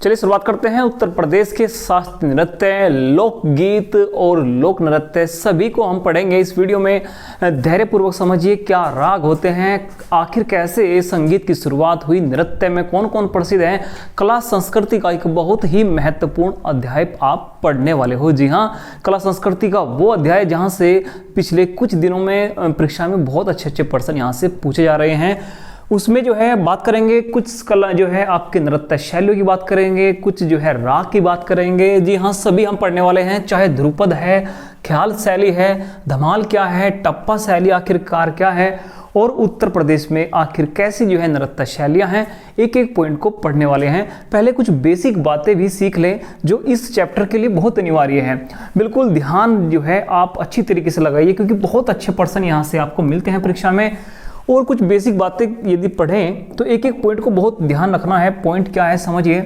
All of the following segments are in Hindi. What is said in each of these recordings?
चलिए शुरुआत करते हैं। उत्तर प्रदेश के शास्त्रीय नृत्य, लोकगीत और लोक नृत्य सभी को हम पढ़ेंगे इस वीडियो में। धैर्यपूर्वक समझिए क्या राग होते हैं, आखिर कैसे संगीत की शुरुआत हुई, नृत्य में कौन कौन प्रसिद्ध हैं। कला संस्कृति का एक बहुत ही महत्वपूर्ण अध्याय आप पढ़ने वाले हो। जी हाँ, कला संस्कृति का वो अध्याय जहाँ से पिछले कुछ दिनों में परीक्षा में बहुत अच्छे प्रश्न यहाँ से पूछे जा रहे हैं। उसमें जो है बात करेंगे कुछ कला जो है आपके नृत्य शैलियों की बात करेंगे, कुछ जो है राग की बात करेंगे। जी हाँ, सभी हम पढ़ने वाले हैं, चाहे ध्रुपद है, ख्याल शैली है, धमाल क्या है, टप्पा शैली आखिरकार क्या है, और उत्तर प्रदेश में आखिर कैसी जो है नृत्य शैलियाँ हैं। एक एक पॉइंट को पढ़ने वाले हैं। पहले कुछ बेसिक बातें भी सीख लें जो इस चैप्टर के लिए बहुत अनिवार्य है। बिल्कुल ध्यान जो है आप अच्छी तरीके से लगाइए, क्योंकि बहुत अच्छे प्रश्न यहाँ से आपको मिलते हैं परीक्षा में। और कुछ बेसिक बातें यदि पढ़ें तो एक एक पॉइंट को बहुत ध्यान रखना है। पॉइंट क्या है समझिए।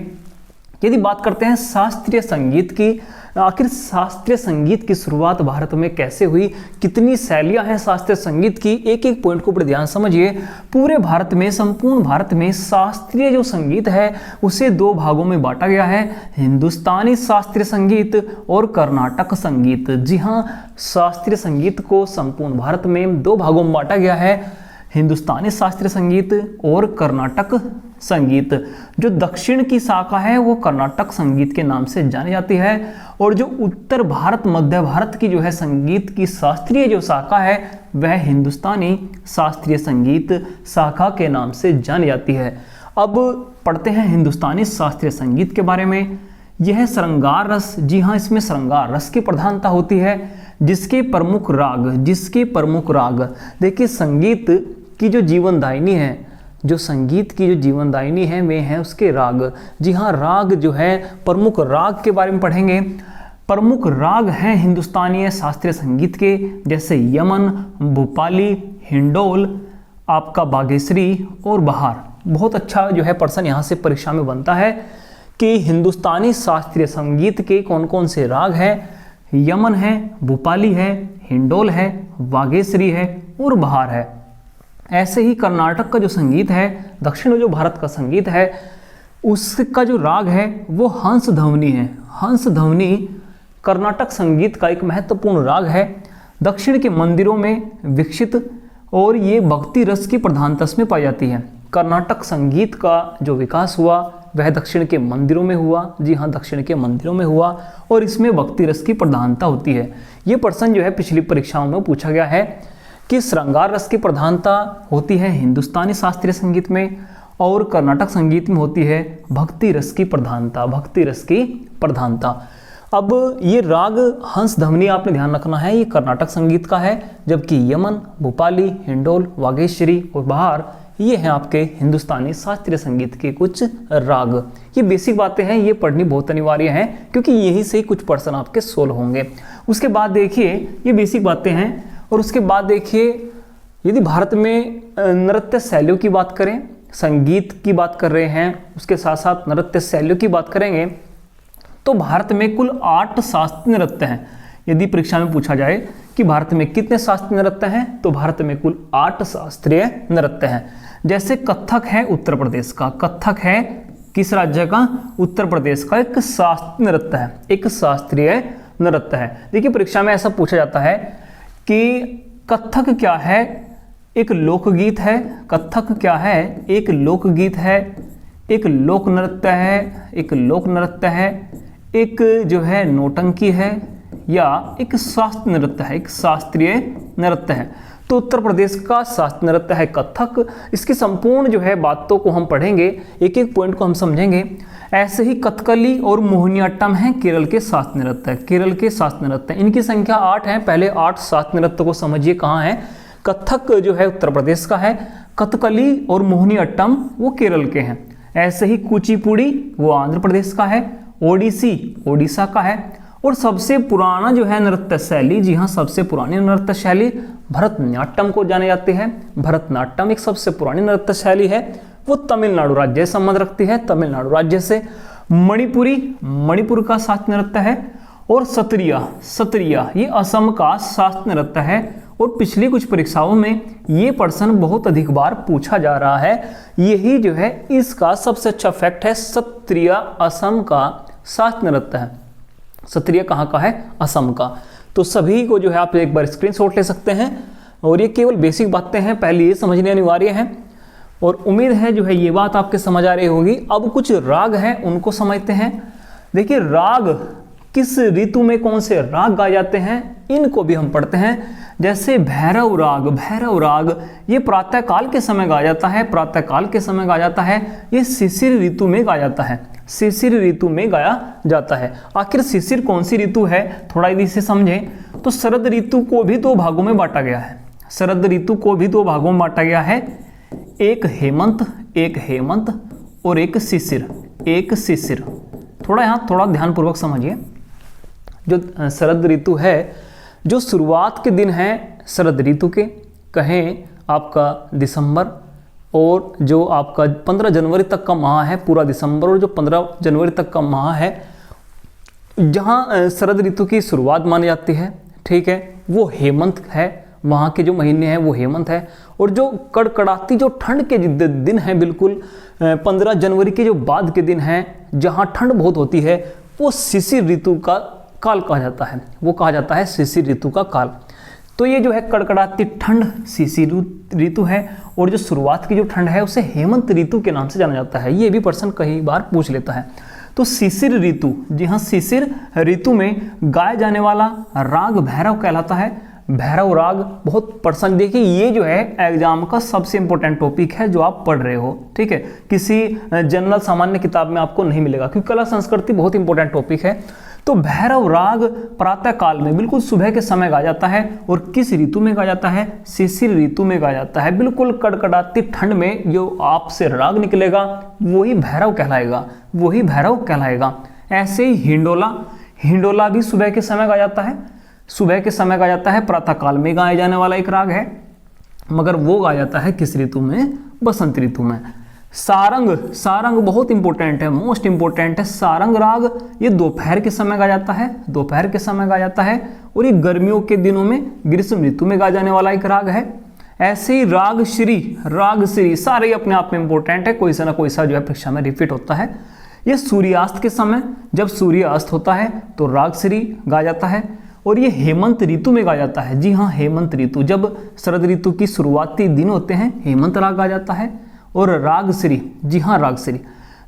यदि बात करते हैं शास्त्रीय संगीत की, आखिर शास्त्रीय संगीत की शुरुआत भारत में कैसे हुई, कितनी शैलियां हैं शास्त्रीय संगीत की, एक एक पॉइंट को बड़े ध्यान समझिए। पूरे भारत में, संपूर्ण भारत में शास्त्रीय जो संगीत है उसे दो भागों में बांटा गया है, हिंदुस्तानी शास्त्रीय संगीत और कर्नाटक संगीत। जी हाँ, शास्त्रीय संगीत को संपूर्ण भारत में दो भागों में बांटा गया है, हिंदुस्तानी शास्त्रीय संगीत और कर्नाटक संगीत। जो दक्षिण की शाखा है वो कर्नाटक संगीत के नाम से जानी जाती है, और जो उत्तर भारत, मध्य भारत की जो है संगीत की शास्त्रीय जो शाखा है वह हिंदुस्तानी शास्त्रीय संगीत शाखा के नाम से जानी जाती है। अब पढ़ते हैं हिंदुस्तानी शास्त्रीय संगीत के बारे में। यह श्रृंगार रस, जी हाँ, इसमें श्रृंगार रस की प्रधानता होती है, जिसके प्रमुख राग देखिए, संगीत की जो जीवनदायिनी है, जो संगीत की जो जीवनदायिनी है वे हैं उसके राग। जी हाँ, राग जो है, प्रमुख राग के बारे में पढ़ेंगे। प्रमुख राग हैं हिंदुस्तानी शास्त्रीय संगीत के, जैसे यमन, भूपाली, हिंडोल, आपका बागेश्वरी और बहार। बहुत अच्छा जो है प्रश्न यहाँ से परीक्षा में बनता है कि हिंदुस्तानी शास्त्रीय संगीत के कौन कौन से राग हैं। यमन है, भूपाली है, हिंडोल है, बागेश्वरी है और बहार है। ऐसे ही कर्नाटक का जो संगीत है, दक्षिण जो भारत का संगीत है, उसका जो राग है वो हंस ध्वनि है। हंस ध्वनि कर्नाटक संगीत का एक महत्वपूर्ण राग है, दक्षिण के मंदिरों में विकसित, और ये भक्ति रस की प्रधानता में पाई जाती है। कर्नाटक संगीत का जो विकास हुआ वह दक्षिण के मंदिरों में हुआ। जी हाँ, दक्षिण के मंदिरों में हुआ, और इसमें भक्ति रस की प्रधानता होती है। ये प्रश्न जो है पिछली परीक्षाओं में पूछा गया है कि श्रृंगार रस की प्रधानता होती है हिंदुस्तानी शास्त्रीय संगीत में, और कर्नाटक संगीत में होती है भक्ति रस की प्रधानता। अब ये राग हंस ध्वनि आपने ध्यान रखना है, ये कर्नाटक संगीत का है, जबकि यमन, भूपाली, हिंडोल, वागेश्वरी और बहार ये हैं आपके हिंदुस्तानी शास्त्रीय संगीत के कुछ राग। ये बेसिक बातें हैं, ये पढ़नी बहुत अनिवार्य हैं, क्योंकि यही से कुछ प्रश्न आपके सोल्व होंगे। उसके बाद देखिए, ये बेसिक बातें हैं, और उसके बाद देखिए यदि भारत में नृत्य शैलियों की बात करें, संगीत की बात कर रहे हैं, उसके साथ साथ नृत्य शैलियों की बात करेंगे, तो भारत में कुल 8 शास्त्रीय नृत्य हैं। यदि परीक्षा में पूछा जाए कि भारत में कितने शास्त्रीय नृत्य हैं, तो भारत में कुल 8 शास्त्रीय नृत्य हैं। जैसे कथक है उत्तर प्रदेश का, कथक है किस राज्य का? उत्तर प्रदेश का एक शास्त्रीय नृत्य है, एक शास्त्रीय नृत्य है। देखिए परीक्षा में ऐसा पूछा जाता है कि कथक क्या है? एक लोकगीत है। कथक क्या है? एक लोकगीत है, एक लोक नृत्य है, एक लोक नृत्य है, एक जो है नौटंकी है, या एक शास्त्रीय नृत्य है, एक शास्त्रीय नृत्य है। तो उत्तर प्रदेश का शास्त्रीय नृत्य है कथक। इसकी संपूर्ण जो है बातों को हम पढ़ेंगे, एक एक पॉइंट को हम समझेंगे। ऐसे ही कथकली और मोहिनीअट्टम है केरल के शास्त्रीय नृत्य, केरल के शास्त्रीय नृत्य। इनकी संख्या 8 है। पहले 8 शास्त्रीय नृत्य को समझिए कहाँ है। कथक जो है उत्तर प्रदेश का है, कथकली और मोहिनीअट्टम वो केरल के हैं। ऐसे ही कुचिपुड़ी वो आंध्र प्रदेश का है, ओडिसी ओडिशा का है, और सबसे पुराना जो है नृत्य शैली, जी हाँ सबसे पुरानी नृत्य शैली भरतनाट्यम को जाने जाते हैं। भरतनाट्यम एक सबसे पुरानी नृत्य शैली है, वो तमिलनाडु राज्य से संबंध रखती है, तमिलनाडु राज्य से। मणिपुरी मणिपुर का शास्त्रीय नृत्य है, और सत्रिया सत्रिया ये असम का शास्त्रीय नृत्य है, और पिछली कुछ परीक्षाओं में ये प्रश्न बहुत अधिक बार पूछा जा रहा है। यही जो है इसका सबसे अच्छा फैक्ट है, सत्रिया असम का शास्त्रीय नृत्य है। सत्रिया कहाँ का है? असम का। तो सभी को जो है आप एक बार स्क्रीनशॉट ले सकते हैं, और ये केवल बेसिक बातें हैं, पहले ये समझने अनिवार्य है, और उम्मीद है जो है ये बात आपके समझ आ रही होगी। अब कुछ राग हैं उनको समझते हैं। देखिए राग किस ऋतु में कौन से राग गाए जाते हैं इनको भी हम पढ़ते हैं। जैसे भैरव राग, भैरव राग ये प्रातःकाल के समय गाया जाता है, प्रातःकाल के समय गाया जाता है। ये शिशिर ऋतु में गाया जाता है, शिशिर ऋतु में गाया जाता है। आखिर शिशिर कौन सी ऋतु है, थोड़ा यदि इसे समझें तो शरद ऋतु को भी दो भागों में बांटा गया है। शरद ऋतु को भी दो भागों में बांटा गया है, एक हेमंत और एक शिशिर, एक शिशिर। थोड़ा ध्यानपूर्वक समझिए। जो शरद ऋतु है, जो शुरुआत के दिन हैं शरद ऋतु के, कहें आपका दिसंबर, और जो आपका 15 जनवरी तक का माह है पूरा दिसंबर, और जो 15 जनवरी तक का माह है जहाँ शरद ऋतु की शुरुआत मानी जाती है, ठीक है, वो हेमंत है। वहाँ के जो महीने हैं वो हेमंत है। और जो कड़कड़ाती जो ठंड के दिन हैं, बिल्कुल 15 जनवरी के जो बाद के दिन हैं जहाँ ठंड बहुत होती है, वो शिशिर ऋतु का काल कहा जाता है, वो कहा जाता है शिशिर ऋतु का काल। तो ये जो है कड़कड़ाती ठंड शिशिर ऋतु है, और जो शुरुआत की जो ठंड है उसे हेमंत ऋतु के नाम से जाना जाता है। ये भी प्रश्न कई बार पूछ लेता है। तो शिशिर ऋतु, जी हाँ, शिशिर ऋतु में गाया जाने वाला राग भैरव कहलाता है। भैरव राग बहुत प्रश्न, देखिए ये जो है एग्जाम का सबसे इंपॉर्टेंट टॉपिक है जो आप पढ़ रहे हो, ठीक है, किसी जनरल सामान्य किताब में आपको नहीं मिलेगा, क्योंकि कला संस्कृति बहुत इंपॉर्टेंट टॉपिक है। तो भैरव राग प्रातः काल में बिल्कुल सुबह के समय गाया जाता है, और किस ऋतु में गाया जाता है? शिशिर ऋतु में गाया जाता है। बिल्कुल कड़कड़ाती ठंड में जो आपसे राग निकलेगा वही भैरव कहलाएगा, वही भैरव कहलाएगा। ऐसे ही हिंडोला, हिंडोला भी सुबह के समय गाया जाता है, सुबह के समय गाया जाता है, प्रातः काल में गाया जाने वाला एक राग है, मगर वो गाया जाता है किस ऋतु में? बसंत ऋतु में। सारंग, सारंग बहुत इंपॉर्टेंट है, मोस्ट इंपॉर्टेंट है। सारंग राग ये दोपहर के समय गाया जाता है, दोपहर के समय गाया जाता है, और ये गर्मियों के दिनों में ग्रीष्म ऋतु में गाया जाने वाला एक राग है। ऐसे ही राग श्री, राग श्री सारे अपने आप में इंपॉर्टेंट है, कोई सा ना कोई सा जो है परीक्षा में रिपीट होता है। ये सूर्यास्त के समय, जब सूर्य अस्त होता है तो राग श्री गाया जाता है, और ये हेमंत ऋतु में गाया जाता है। जी हाँ, हेमंत ऋतु, जब शरद ऋतु की शुरुआती दिन होते हैं हेमंत राग गाया जाता है। और राग श्री, जी हाँ, राग श्री।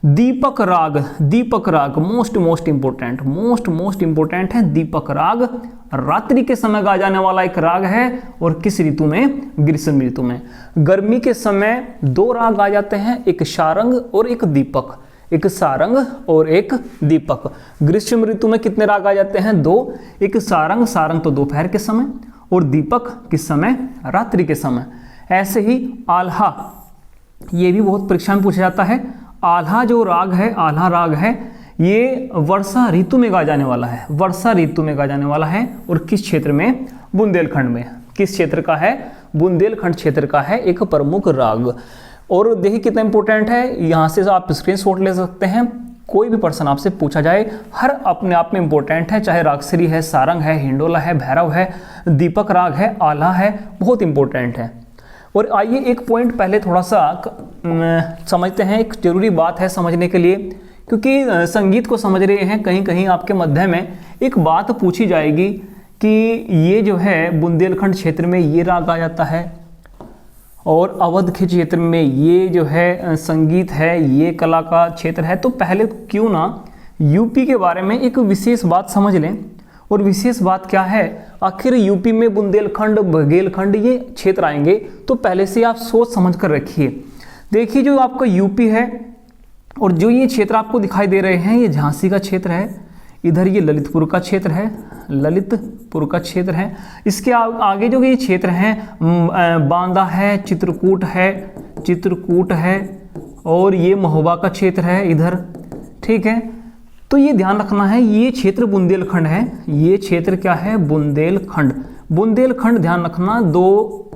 दीपक राग, दीपक राग मोस्ट इंपॉर्टेंट है। दीपक राग रात्रि के समय गाया जाने वाला एक राग है, और किस ऋतु में? ग्रीष्म ऋतु में। गर्मी के समय दो राग गाए जाते हैं, एक सारंग और एक दीपक, एक सारंग और एक दीपक। ग्रीष्म ऋतु में कितने राग आ जाते हैं? दो, एक सारंग, सारंग तो दोपहर के समय, और दीपक किस समय? रात्रि के समय। ऐसे ही आल्हा, ये भी बहुत परीक्षा में पूछा जाता है। आल्हा जो राग है, आल्हा राग है, ये वर्षा ऋतु में गाया जाने वाला है, वर्षा ऋतु में गाया जाने वाला है। और किस क्षेत्र में? बुंदेलखंड में। किस क्षेत्र का है? बुंदेलखंड क्षेत्र का है एक प्रमुख राग। और देखिए कितना इंपॉर्टेंट है, यहाँ से आप स्क्रीनशॉट ले सकते हैं। कोई भी प्रश्न आपसे पूछा जाए, हर अपने आप में इंपॉर्टेंट है, चाहे रागश्री है, सारंग है, हिंडोला है, भैरव है, दीपक राग है, आल्हा है, बहुत इंपॉर्टेंट है। और आइए एक पॉइंट पहले थोड़ा सा समझते हैं, एक जरूरी बात है समझने के लिए, क्योंकि संगीत को समझ रहे हैं, कहीं कहीं आपके मध्य में एक बात पूछी जाएगी कि ये जो है बुंदेलखंड क्षेत्र में ये राग आ जाता है, और अवध के क्षेत्र में ये जो है संगीत है, ये कला का क्षेत्र है। तो पहले क्यों ना यूपी के बारे में एक विशेष बात समझ लें। और विशेष बात क्या है? आखिर यूपी में बुंदेलखंड, बघेलखंड ये क्षेत्र आएंगे, तो पहले से आप सोच समझ कर रखिए। देखिए जो आपका यूपी है, और जो ये क्षेत्र आपको दिखाई दे रहे हैं, ये झांसी का क्षेत्र है, इधर ये ललितपुर का क्षेत्र है, ललितपुर का क्षेत्र है। इसके आगे जो ये क्षेत्र हैं, बांदा है, चित्रकूट है, और ये महोबा का क्षेत्र है इधर, ठीक है। तो ये ध्यान रखना है, ये क्षेत्र बुंदेलखंड है, ये क्षेत्र क्या है? बुंदेलखंड। बुंदेलखंड ध्यान रखना, दो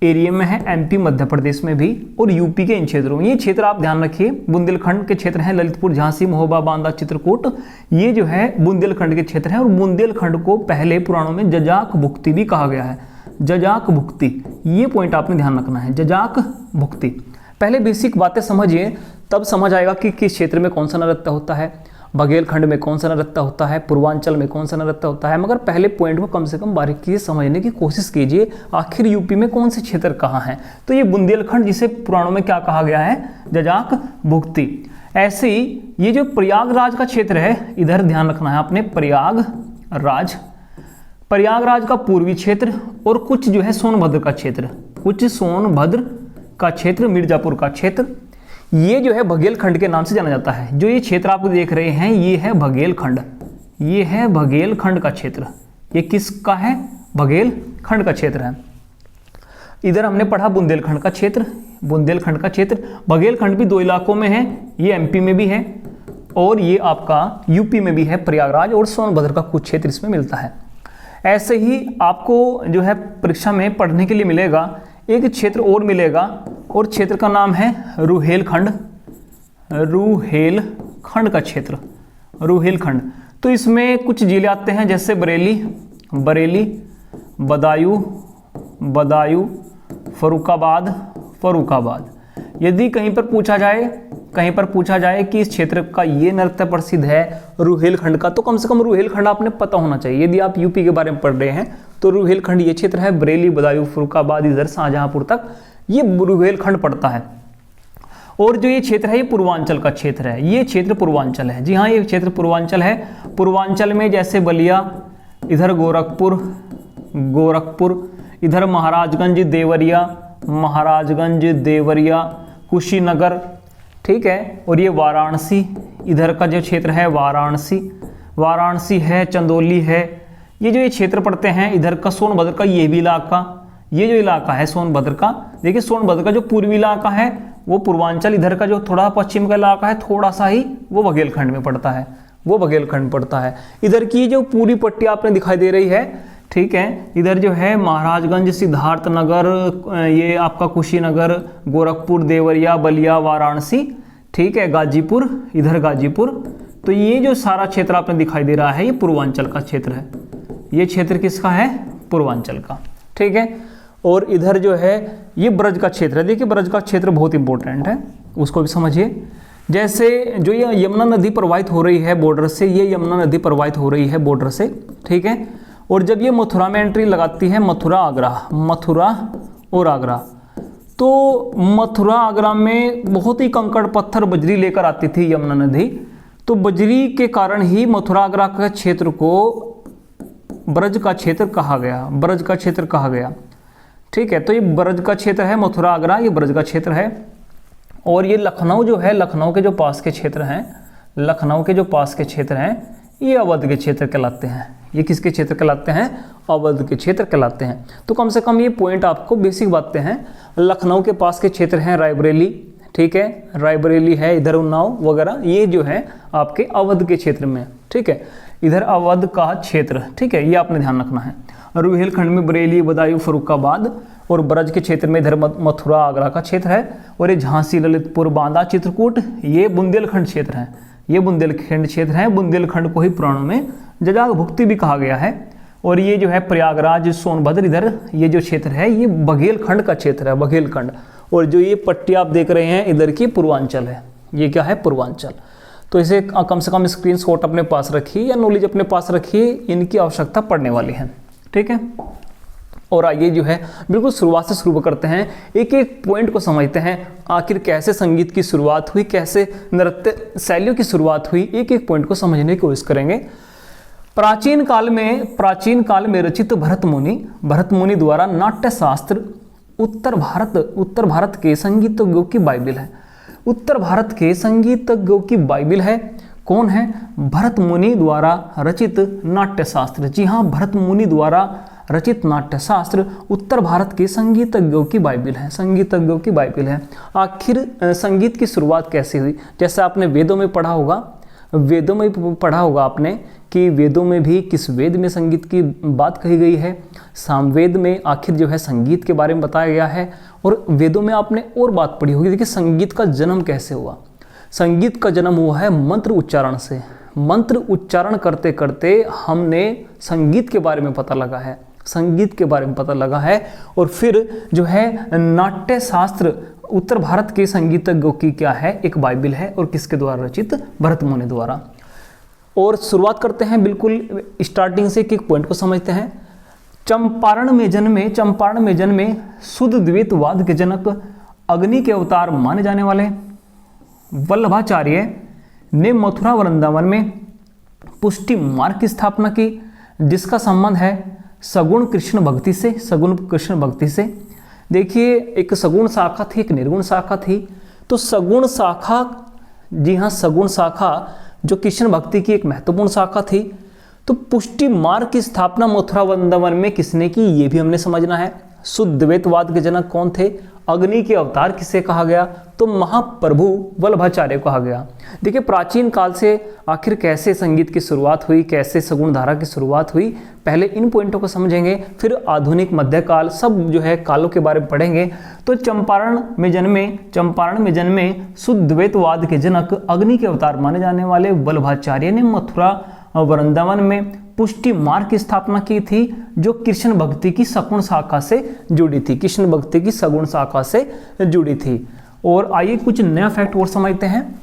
एरिया में है, एमपी मध्य प्रदेश में भी और यूपी के इन क्षेत्रों में। ये क्षेत्र आप ध्यान रखिए, बुंदेलखंड के क्षेत्र हैं ललितपुर, झांसी, महोबा, बांदा, चित्रकूट, ये जो है बुंदेलखंड के क्षेत्र हैं। और बुंदेलखंड को पहले पुराणों में जजाक भुक्ति भी कहा गया है, जजाक भुक्ति, ये पॉइंट आपने ध्यान रखना है, जजाक भुक्ति। पहले बेसिक बातें समझिए, तब समझ आएगा कि किस क्षेत्र में कौन सा नृत्य होता है, बघेलखंड में कौन सा नृत्य होता है, पूर्वांचल में कौन सा नृत्य होता है। मगर पहले पॉइंट को कम से कम बारीकी से समझने की कोशिश कीजिए, आखिर यूपी में कौन से क्षेत्र कहाँ हैं। तो ये बुंदेलखंड, जिसे पुराणों में क्या कहा गया है, जजाक भुक्ति। ऐसे ही ये जो प्रयागराज का क्षेत्र है, इधर ध्यान रखना है आपने, प्रयागराज, प्रयागराज का पूर्वी क्षेत्र और कुछ जो है सोनभद्र का क्षेत्र, कुछ सोनभद्र का क्षेत्र, मिर्जापुर का क्षेत्र, ये जो है बघेलखंड के नाम से जाना जाता है। जो ये क्षेत्र आप देख रहे हैं ये है बघेलखंड, ये है बघेलखंड का क्षेत्र। ये किसका है, बघेलखंड का क्षेत्र है। इधर हमने पढ़ा बुंदेलखंड का क्षेत्र, बुंदेलखंड का क्षेत्र। बघेलखंड भी 2 इलाकों में है, ये एमपी में भी है और ये आपका यूपी में भी है, प्रयागराज और सोनभद्र का कुछ क्षेत्र इसमें मिलता है। ऐसे ही आपको जो है परीक्षा में पढ़ने के लिए मिलेगा, एक क्षेत्र और मिलेगा और क्षेत्र का नाम है रुहेलखंड, रुहेलखंड का क्षेत्र, रुहेलखंड। तो इसमें कुछ जिले आते हैं जैसे बरेली, बरेली, बदायूं, बदायूं, फर्रुखाबाद, फर्रुखाबाद। यदि कहीं पर पूछा जाए, कहीं पर पूछा जाए कि इस क्षेत्र का ये नृत्य प्रसिद्ध है रुहेलखंड का, तो कम से कम रुहेलखंड आपने पता होना चाहिए। यदि आप यूपी के बारे में पढ़ रहे हैं तो रुहेलखंड ये क्षेत्र है, बरेली, बदायूं, फर्रुखाबाद, इधर शाहजहांपुर तक ये रुहेलखंड पड़ता है। और जो ये क्षेत्र है ये पूर्वांचल का क्षेत्र है, ये क्षेत्र पूर्वांचल है। जी हाँ, ये क्षेत्र पूर्वांचल है। पूर्वांचल में जैसे बलिया, इधर गोरखपुर, गोरखपुर, इधर महाराजगंज, देवरिया, महाराजगंज, देवरिया, कुशीनगर, ठीक है। और ये वाराणसी, इधर का जो क्षेत्र है वाराणसी, वाराणसी है, चंदौली है। ये जो ये क्षेत्र पड़ते हैं, इधर का सोनभद्र का ये भी इलाका, ये जो इलाका है सोनभद्र का, देखिए सोनभद्र का जो पूर्वी इलाका है वो पूर्वांचल, इधर का जो थोड़ा पश्चिम का इलाका है थोड़ा सा ही वो बघेलखंड में पड़ता है, वो बघेलखंड पड़ता है। इधर की जो पूरी पट्टी आपने दिखाई दे रही है, ठीक है, इधर जो है महाराजगंज, सिद्धार्थनगर, ये आपका कुशीनगर, गोरखपुर, देवरिया, बलिया, वाराणसी, ठीक है, गाजीपुर, इधर गाजीपुर। तो ये जो सारा क्षेत्र आपने दिखाई दे रहा है ये पूर्वांचल का क्षेत्र है। ये क्षेत्र किसका है, पूर्वांचल का, ठीक है। और इधर जो है ये ब्रज का क्षेत्र है। देखिए ब्रज का क्षेत्र बहुत इंपॉर्टेंट है, उसको भी समझिए। जैसे जो ये यमुना नदी प्रवाहित हो रही है बॉर्डर से, ये यमुना नदी प्रवाहित हो रही है बॉर्डर से, ठीक है। और जब ये मथुरा में एंट्री लगाती है, मथुरा आगरा, मथुरा और आगरा, तो मथुरा आगरा में बहुत ही कंकड़ पत्थर बजरी लेकर आती थी यमुना नदी। तो बजरी के कारण ही मथुरा आगरा के क्षेत्र को ब्रज का क्षेत्र कहा गया, ब्रज का क्षेत्र कहा गया, ठीक है। तो ये ब्रज का क्षेत्र है, मथुरा आगरा ये ब्रज का क्षेत्र है। और ये लखनऊ जो है, लखनऊ के जो पास के क्षेत्र हैं, लखनऊ के जो पास के क्षेत्र हैं ये अवध के क्षेत्र कहलाते हैं। ये किसके क्षेत्र कहलाते हैं, अवध के क्षेत्र कहलाते हैं। तो कम से कम ये पॉइंट आपको बेसिक बातें हैं। लखनऊ के पास के क्षेत्र हैं रायबरेली, ठीक है, रायबरेली है, इधर उन्नाव वगैरह, ये जो है आपके अवध के क्षेत्र में, ठीक है, इधर अवध का क्षेत्र, ठीक है, ये आपने ध्यान रखना है। रुहेलखंड में बरेली, बदायूं, फर्रुखाबाद, और ब्रज के क्षेत्र में इधर मथुरा आगरा का क्षेत्र है। और ये झांसी, ललितपुर, बांदा, चित्रकूट ये बुंदेलखंड क्षेत्र है, ये बुंदेलखंड क्षेत्र है। बुंदेलखंड को ही पुराणों में जजाक भुक्ति भी कहा गया है। और ये जो है प्रयागराज, सोनभद्र, इधर ये जो क्षेत्र है ये बघेलखंड का क्षेत्र है, बघेलखंड। और जो ये पट्टी आप देख रहे हैं इधर की पूर्वांचल है, ये क्या है, पूर्वांचल। तो इसे कम से कम स्क्रीनशॉट अपने पास रखिए या नॉलेज अपने पास रखिए, इनकी आवश्यकता पड़ने वाली है, ठीक है। और आइए जो है बिल्कुल शुरुआत से शुरू करते हैं, एक एक पॉइंट को समझते हैं, आखिर कैसे संगीत की शुरुआत हुई, कैसे नृत्य शैलियों की शुरुआत हुई, एक एक पॉइंट को समझने की कोशिश करेंगे। प्राचीन काल में रचित भरत मुनि द्वारा नाट्य शास्त्र उत्तर भारत के संगीतज्ञों की बाइबिल है। उत्तर भारत के संगीतज्ञों की बाइबिल है। कौन है, भरत मुनि द्वारा रचित नाट्य शास्त्र। जी हाँ, भरत मुनि द्वारा रचित नाट्य शास्त्र उत्तर भारत के संगीतज्ञों की बाइबिल है, संगीतज्ञों की बाइबिल है। आखिर संगीत की शुरुआत कैसे हुई, जैसे आपने वेदों में पढ़ा होगा, वेदों में पढ़ा होगा आपने कि वेदों में भी किस वेद में संगीत की बात कही गई है, सामवेद में आखिर जो है संगीत के बारे में बताया गया है। और वेदों में आपने और बात पढ़ी होगी, देखिए संगीत का जन्म कैसे हुआ। संगीत का जन्म हुआ है मंत्र उच्चारण से। मंत्र उच्चारण करते करते हमने संगीत के बारे में पता लगा है, संगीत के बारे में पता लगा है। और फिर जो है नाट्य शास्त्र उत्तर भारत के संगीतज्ञों की क्या है, एक बाइबिल है, और किसके द्वारा रचित, भरत मुनि द्वारा। और शुरुआत करते हैं बिल्कुल स्टार्टिंग से, एक पॉइंट को समझते हैं। चंपारण में जन्मे शुद्ध द्वैतवाद के जनक, अग्नि के अवतार माने जाने वाले वल्लभाचार्य ने मथुरा वृंदावन में पुष्टि मार्ग की स्थापना की, जिसका संबंध है सगुण कृष्ण भक्ति से। देखिए, एक सगुण शाखा थी, एक निर्गुण शाखा थी। तो सगुण शाखा, जी हाँ, सगुण शाखा जो कृष्ण भक्ति की एक महत्वपूर्ण शाखा थी। तो पुष्टि मार्ग की स्थापना मथुरा वृंदावन में किसने की, ये भी हमने समझना है। शुद्ध द्वैतवाद के जनक कौन थे, अग्नि के अवतार किसे कहा गया, तो महाप्रभु वल्लभाचार्य को कहा गया। देखिए, प्राचीन काल से आखिर कैसे संगीत की शुरुआत हुई, कैसे सगुण धारा की शुरुआत हुई, पहले इन पॉइंटों को समझेंगे, फिर आधुनिक मध्यकाल सब जो है कालों के बारे में पढ़ेंगे। तो चंपारण में जन्मे शुद्ध द्वैतवाद के जनक, अग्नि के अवतार माने जाने वाले वल्लभाचार्य ने मथुरा वृंदावन में पुष्टि मार्ग की स्थापना की थी, जो कृष्ण भक्ति की सगुण शाखा से जुड़ी थी। और आइए कुछ नया फैक्ट और समझते हैं।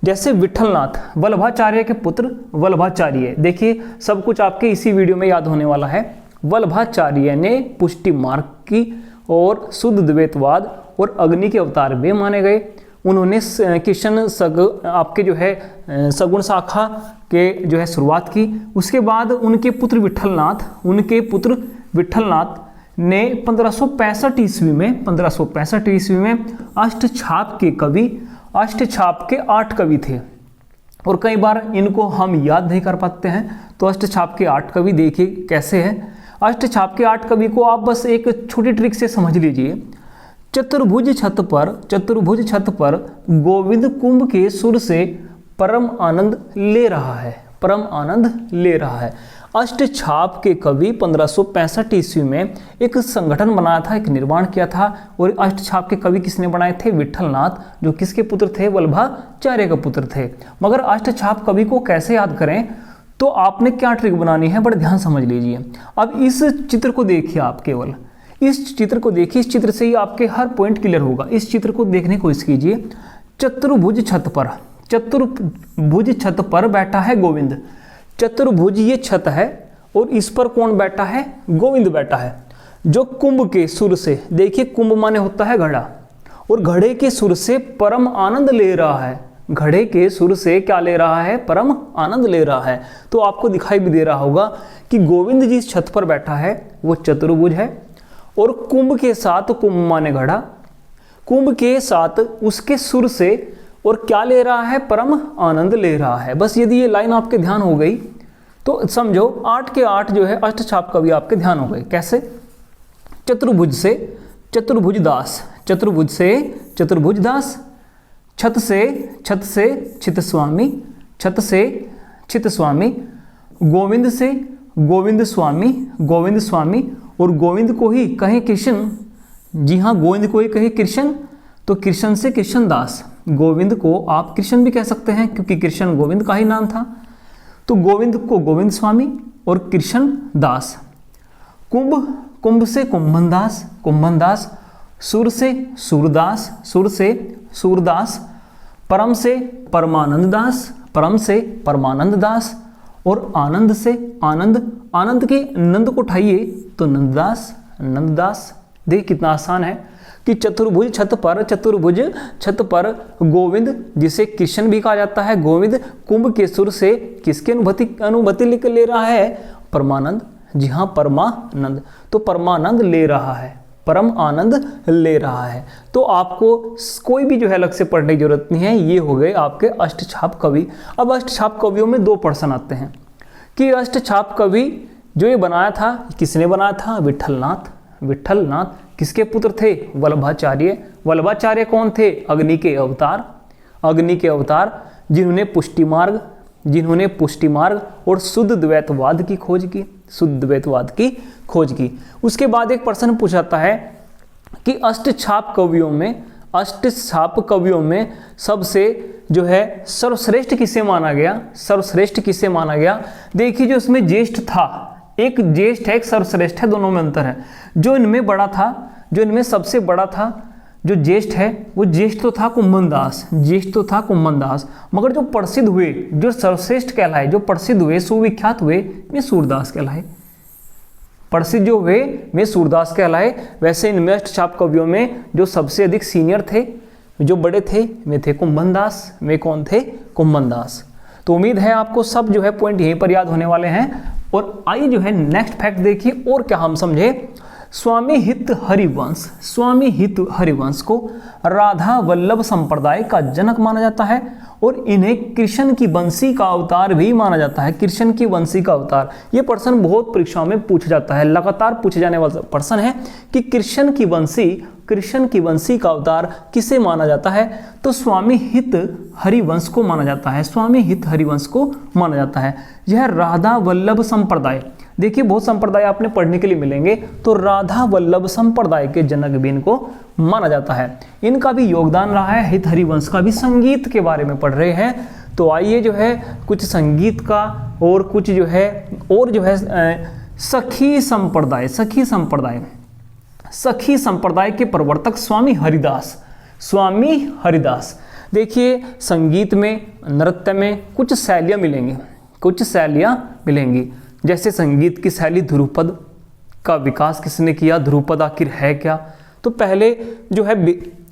जैसे विठलनाथ, वल्लभाचार्य के पुत्र वल्लभाचार्य, देखिए सब कुछ आपके इसी वीडियो में याद होने वाला है। वल्लभाचार्य ने पुष्टि मार्ग की और शुद्ध द्वैतवाद और अग्नि के अवतार में माने गए। उन्होंने कृष्ण आपके जो है सगुण शाखा के जो है शुरुआत की। उसके बाद उनके पुत्र विठलनाथ ने 1565 ईस्वी में अष्टछाप के 8 कवि थे। और कई बार इनको हम याद नहीं कर पाते हैं। तो अष्टछाप के 8 कवि देखिए कैसे हैं। अष्टछाप के 8 कवि को आप बस एक छोटी ट्रिक से समझ लीजिए। चतुर्भुज छत पर गोविंद कुंभ के सुर से परम आनंद ले रहा है। अष्टछाप के कवि 1565 ईस्वी में एक संगठन बनाया था, एक निर्माण किया था। और अष्टछाप के कवि किसने बनाए थे, विठलनाथ, जो किसके पुत्र थे, वल्लभाचार्य के पुत्र थे। मगर अष्टछाप कवि को कैसे याद करें, तो आपने क्या ट्रिक बनानी है, बड़े ध्यान समझ लीजिए। अब इस चित्र को देखिए, आप केवल इस चित्र को देखिए, इस चित्र से ही आपके हर पॉइंट क्लियर होगा। इस चित्र को देखने की कोशिश कीजिए। चतुर्भुज छत पर बैठा है गोविंद। चतुर्भुज ये छत है और इस पर कौन बैठा है, गोविंद बैठा है, जो कुंभ के सुर से, देखिए कुंभ माने होता है घड़ा, और घड़े के सुर से परम आनंद ले रहा है। घड़े के सुर से क्या ले रहा है, परम आनंद ले रहा है। तो आपको दिखाई भी दे रहा होगा कि गोविंद जिस छत पर बैठा है वो चतुर्भुज है, और कुंभ के साथ, कुंभ माने घड़ा, कुंभ के साथ उसके सुर से और क्या ले रहा है, परम आनंद ले रहा है। बस यदि ये लाइन आपके ध्यान हो गई तो समझो 8 के 8 जो है अष्टछाप कवि आपके ध्यान हो गए। कैसे, चतुर्भुज से चतुर्भुजदास, छत से चित स्वामी, गोविंद से गोविंद स्वामी, और गोविंद को ही कहे कृष्ण, जी हाँ, गोविंद को ही कहे कृष्ण, तो कृष्ण से कृष्ण दास। गोविंद को आप कृष्ण भी कह सकते हैं क्योंकि कृष्ण गोविंद का ही नाम था। तो गोविंद को गोविंद स्वामी और कृष्ण दास। कुंभ से कुंभन दास, सुर से सूरदास, परम से परमानंद दास, और आनंद से आनंद के नंद को उठाइए तो नंददास। देखिए कितना आसान है कि चतुर्भुज छत पर गोविंद, जिसे कृष्ण भी कहा जाता है, गोविंद कुंभ के सुर से किसकी अनुभूति ले रहा है, परमानंद। जी हाँ, परमानंद, तो परमानंद ले रहा है, परम आनंद ले रहा है। तो आपको कोई भी जो है अलग से पढ़ने की जरूरत नहीं है। ये हो गए आपके अष्टछाप कवि। अब अष्टछाप कवियों में 2 प्रश्न आते हैं कि अष्टछाप कवि जो ये बनाया था, किसने बनाया था, विठलनाथ किसके पुत्र थे, वल्लभाचार्य कौन थे, अग्नि के अवतार, जिन्होंने पुष्टि मार्ग और शुद्ध द्वैतवाद की खोज की। उसके बाद एक प्रश्न पूछाता है कि अष्टछाप कवियों में सबसे जो है सर्वश्रेष्ठ किसे माना गया। देखिए जो इसमें ज्येष्ठ था, एक ज्येष्ठ है, एक सर्वश्रेष्ठ है, दोनों में अंतर है। जो इनमें बड़ा था, जो इनमें सबसे बड़ा था, जो ज्येष्ठ है, वो ज्येष्ठ तो था कुम्भन दास, ज्येष्ठ तो था कुम्भन दास, मगर जो प्रसिद्ध हुए, जो सर्वश्रेष्ठ कहलाए, जो प्रसिद्ध हुए, सुविख्यात हुए, वे सूरदास कहलाए। प्रसिद्ध जो हुए वे सूरदास कहलाए। वैसे इनमें अष्टछाप कवियों में जो सबसे अधिक सीनियर थे, जो बड़े थे, वे थे कुम्भन दास। वे कौन थे? कुम्भन दास। तो उम्मीद है आपको सब जो है पॉइंट यहीं पर याद होने वाले हैं। और आइए जो है नेक्स्ट फैक्ट देखिए और क्या हम समझे। स्वामी हित हरिवंश, स्वामी हित हरिवंश को राधा वल्लभ संप्रदाय का जनक माना जाता है और इन्हें कृष्ण की वंशी का अवतार भी माना जाता है। कृष्ण की वंशी का अवतार, ये प्रश्न बहुत परीक्षाओं में पूछा जाता है, लगातार पूछे जाने वाला प्रश्न है कि कृष्ण की वंशी का अवतार किसे माना जाता है? तो स्वामी हित हरिवंश को माना जाता है, स्वामी हित हरिवंश को माना जाता है। यह राधा वल्लभ संप्रदाय, देखिए बहुत संप्रदाय आपने पढ़ने के लिए मिलेंगे, तो राधा वल्लभ संप्रदाय के जनक भी इनको माना जाता है। इनका भी योगदान रहा है, हित हरिवंश का भी। संगीत के बारे में पढ़ रहे हैं तो आइए जो है कुछ संगीत का और कुछ जो है सखी संप्रदाय के प्रवर्तक स्वामी हरिदास। देखिए संगीत में, नृत्य में कुछ शैलियाँ मिलेंगी, जैसे संगीत की शैली ध्रुपद का विकास किसने किया, ध्रुपद आखिर है क्या? तो पहले जो है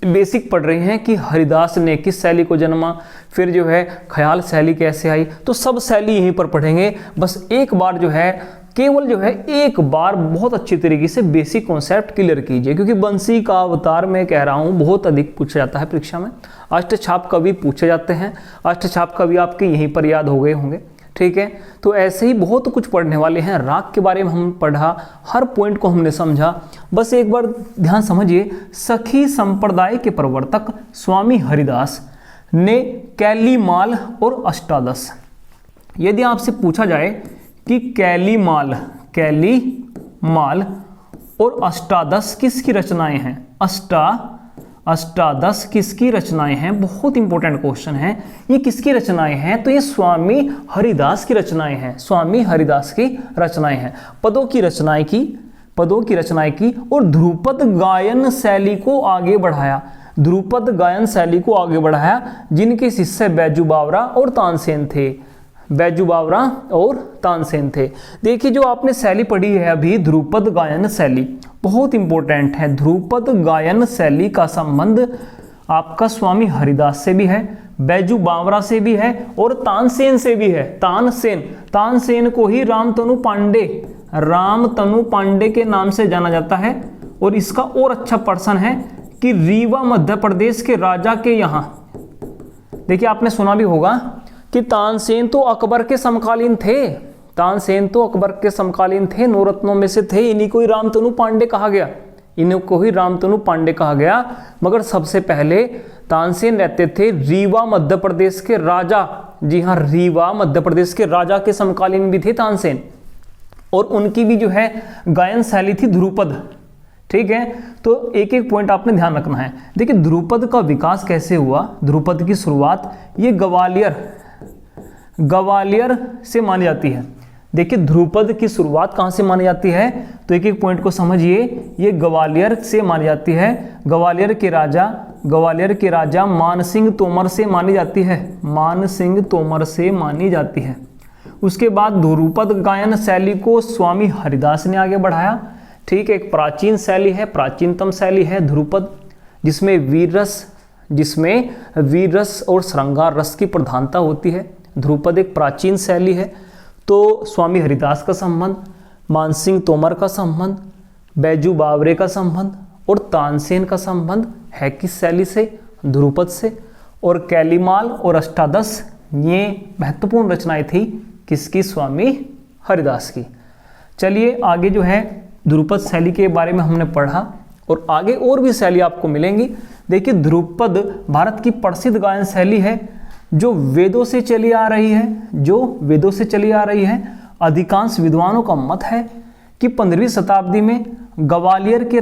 बेसिक पढ़ रहे हैं कि हरिदास ने किस शैली को जन्मा, फिर जो है ख्याल शैली कैसे आई, तो सब शैली यहीं पर पढ़ेंगे। बस एक बार जो है केवल जो है एक बार बहुत अच्छी तरीके से बेसिक कॉन्सेप्ट क्लियर कीजिए, क्योंकि बंसी का अवतार मैं कह रहा हूँ बहुत अधिक पूछा जाता है परीक्षा में। अष्टछाप कवि पूछे जाते हैं, अष्टछाप कवि आपके यहीं पर याद हो गए होंगे, ठीक है। तो ऐसे ही बहुत कुछ पढ़ने वाले हैं। राग के बारे में हम पढ़ा, हर पॉइंट को हमने समझा। बस एक बार ध्यान समझिए, सखी संप्रदाय के प्रवर्तक स्वामी हरिदास ने कैलीमाल और अष्टादश, यदि आपसे पूछा जाए कि कैलीमाल और अष्टादश किसकी रचनाएं हैं, अष्टादश किसकी रचनाएं हैं, बहुत इंपॉर्टेंट क्वेश्चन है। ये किसकी रचनाएं हैं? तो ये स्वामी हरिदास की रचनाएं हैं, स्वामी हरिदास की रचनाएं हैं। पदों की रचनाएं की और ध्रुपद गायन शैली को आगे बढ़ाया, जिनके शिष्य बैजू बावरा और तानसेन थे। देखिए जो आपने शैली पढ़ी है अभी, ध्रुपद गायन शैली बहुत इंपॉर्टेंट है। ध्रुपद गायन शैली का संबंध आपका स्वामी हरिदास से भी है, बैजू बावरा से भी है और तानसेन से भी है। तानसेन को ही रामतनु पांडे के नाम से जाना जाता है। और इसका और अच्छा प्रश्न है कि रीवा मध्य प्रदेश के राजा के यहाँ, देखिए आपने सुना भी होगा कि तानसेन तो अकबर के समकालीन थे, नौरत्नों में से थे। इन्हीं को ही रामतनु पांडे कहा गया। मगर सबसे पहले तानसेन रहते थे रीवा मध्य प्रदेश के राजा, जी हाँ, रीवा मध्य प्रदेश के राजा के समकालीन भी थे तानसेन, और उनकी भी जो है गायन शैली थी ध्रुपद, ठीक है। तो एक एक पॉइंट आपने ध्यान रखना है। देखिए ध्रुपद का विकास कैसे हुआ, ध्रुपद की शुरुआत ये ग्वालियर से मानी जाती है। देखिए ध्रुपद की शुरुआत कहाँ से मानी जाती है, तो एक एक पॉइंट को समझिए। ये ग्वालियर से मानी जाती है। ग्वालियर के राजा मानसिंह तोमर से मानी जाती है। उसके बाद ध्रुपद गायन शैली को स्वामी हरिदास ने आगे बढ़ाया, ठीक है। एक प्राचीन शैली है, प्राचीनतम शैली है ध्रुपद, जिसमें वीर रस और श्रृंगार रस की प्रधानता होती है। ध्रुपद एक प्राचीन शैली है। तो स्वामी हरिदास का संबंध, मानसिंह तोमर का संबंध, बैजू बावरे का संबंध और तानसेन का संबंध है किस शैली से, ध्रुपद से। और कैलीमाल और अष्टादश ये महत्वपूर्ण रचनाएं थी किसकी, स्वामी हरिदास की। चलिए आगे जो है ध्रुपद शैली के बारे में हमने पढ़ा और आगे और भी शैली आपको मिलेंगी। देखिए ध्रुपद भारत की प्रसिद्ध गायन शैली है जो वेदों से चली आ रही है। अधिकांश विद्वानों का मत है कि 15वीं शताब्दी में ग्वालियर के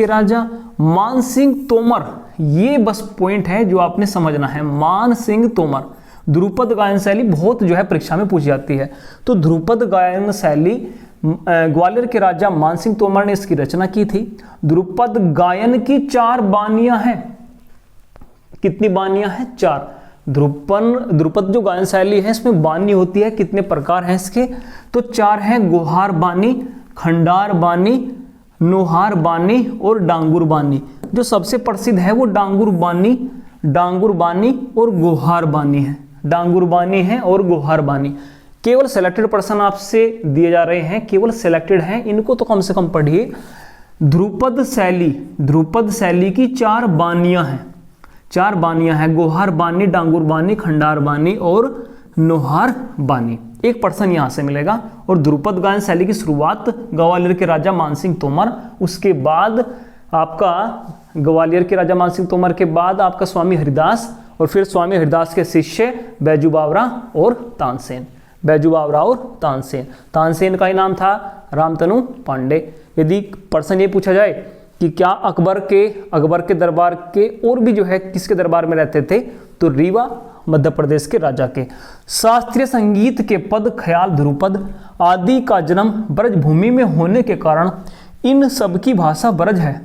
राजा मानसिंह तोमर, ये बस पॉइंट है जो आपने समझना है। मानसिंह ध्रुपद गायन शैली बहुत जो है परीक्षा में पूछी जाती है। तो ध्रुपद गायन शैली ग्वालियर के राजा मानसिंह तोमर ने इसकी रचना की थी। ध्रुपद गायन की 4 बानियां हैं। कितनी बानियां हैं? 4। ध्रुपद जो गायन शैली है इसमें बानी होती है, कितने प्रकार हैं इसके? तो 4 हैं, गुहार बानी, खंडार बानी, नोहार बानी और डांगुर बानी। जो सबसे प्रसिद्ध है वो डांगुर बानी और गुहार बानी है। डांगुर बानी है और गुहार बानी। केवल सिलेक्टेड प्रश्न आपसे दिए जा रहे हैं, केवल सिलेक्टेड हैं, इनको तो कम से कम पढ़िए। ध्रुपद शैली की 4 बानियां हैं। 4 बानियां हैं, गुहार बानी, डांगुर बानी, खंडार बानी और नोहार बानी। एक प्रश्न यहां से मिलेगा। और ध्रुपद गायन शैली की शुरुआत ग्वालियर के राजा मानसिंह तोमर, उसके बाद आपका ग्वालियर के राजा मानसिंह तोमर के बाद आपका स्वामी हरिदास, और फिर स्वामी हरिदास के शिष्य बैजू बावरा और तानसेन। तानसेन का ही नाम था रामतनु पांडे। यदि प्रश्न ये पूछा जाए कि क्या अकबर के दरबार के और भी जो है किसके दरबार में रहते थे, तो रीवा मध्य प्रदेश के राजा के। शास्त्रीय संगीत के पद, ख्याल, ध्रुपद आदि का जन्म ब्रज भूमि में होने के कारण इन सब की भाषा ब्रज है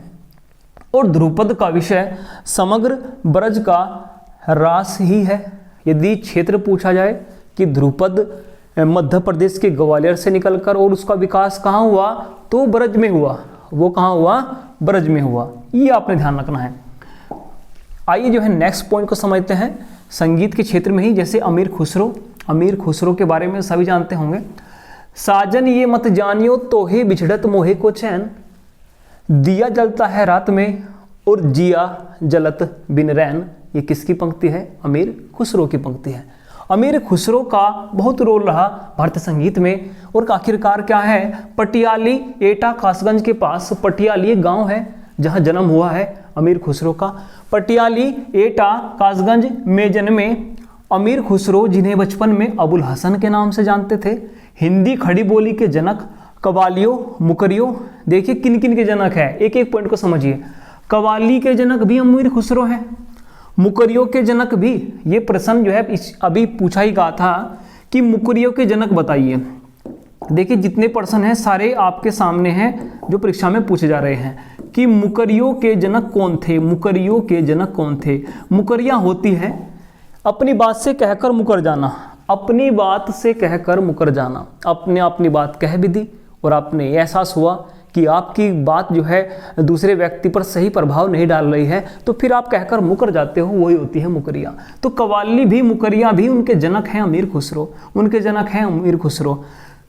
और ध्रुपद का विषय समग्र ब्रज का रास ही है। यदि क्षेत्र पूछा जाए कि ध्रुपद मध्य प्रदेश के ग्वालियर से निकलकर और उसका विकास कहाँ हुआ, तो ब्रज में हुआ। वो कहाँ हुआ? ब्रज में हुआ। ये आपने ध्यान रखना है। आइए जो है नेक्स्ट पॉइंट को समझते हैं। संगीत के क्षेत्र में ही जैसे अमीर खुसरो के बारे में सभी जानते होंगे। साजन ये मत जानियो तोहे बिछड़त मोहे को चैन, दिया जलता है रात में और जिया जलत बिन रैन। ये किसकी पंक्ति है? अमीर खुसरो की पंक्ति है। अमीर खुसरो का बहुत रोल रहा भारतीय संगीत में। और आखिरकार क्या है? पटियाली एटा कासगंज के पास पटियाली एक गांव है जहां जन्म हुआ है अमीर खुसरो का। पटियाली एटा कासगंज में जन्मे अमीर खुसरो, जिन्हें बचपन में अबुल हसन के नाम से जानते थे, हिंदी खड़ी बोली के जनक, कवालियों, मुकरियों, देखिए किन किन के जनक है, एक एक पॉइंट को समझिए। कवाली के जनक भी अमीर खुसरो हैं, मुकरियों के जनक भी। ये प्रश्न जो है अभी पूछा ही गया था कि मुकरियों के जनक बताइए। देखिए जितने प्रश्न हैं सारे आपके सामने हैं जो परीक्षा में पूछे जा रहे हैं कि मुकरियों के जनक कौन थे। मुकरियाँ होती है अपनी बात से कहकर मुकर जाना, अपनी आपने अपनी बात कह भी दी और आपने एहसास हुआ कि आपकी बात जो है दूसरे व्यक्ति पर सही प्रभाव नहीं डाल रही है, तो फिर आप कहकर मुकर जाते हो, वही होती है मुकरिया। तो कव्वाली भी, मुकरिया भी उनके जनक हैं अमीर खुसरो।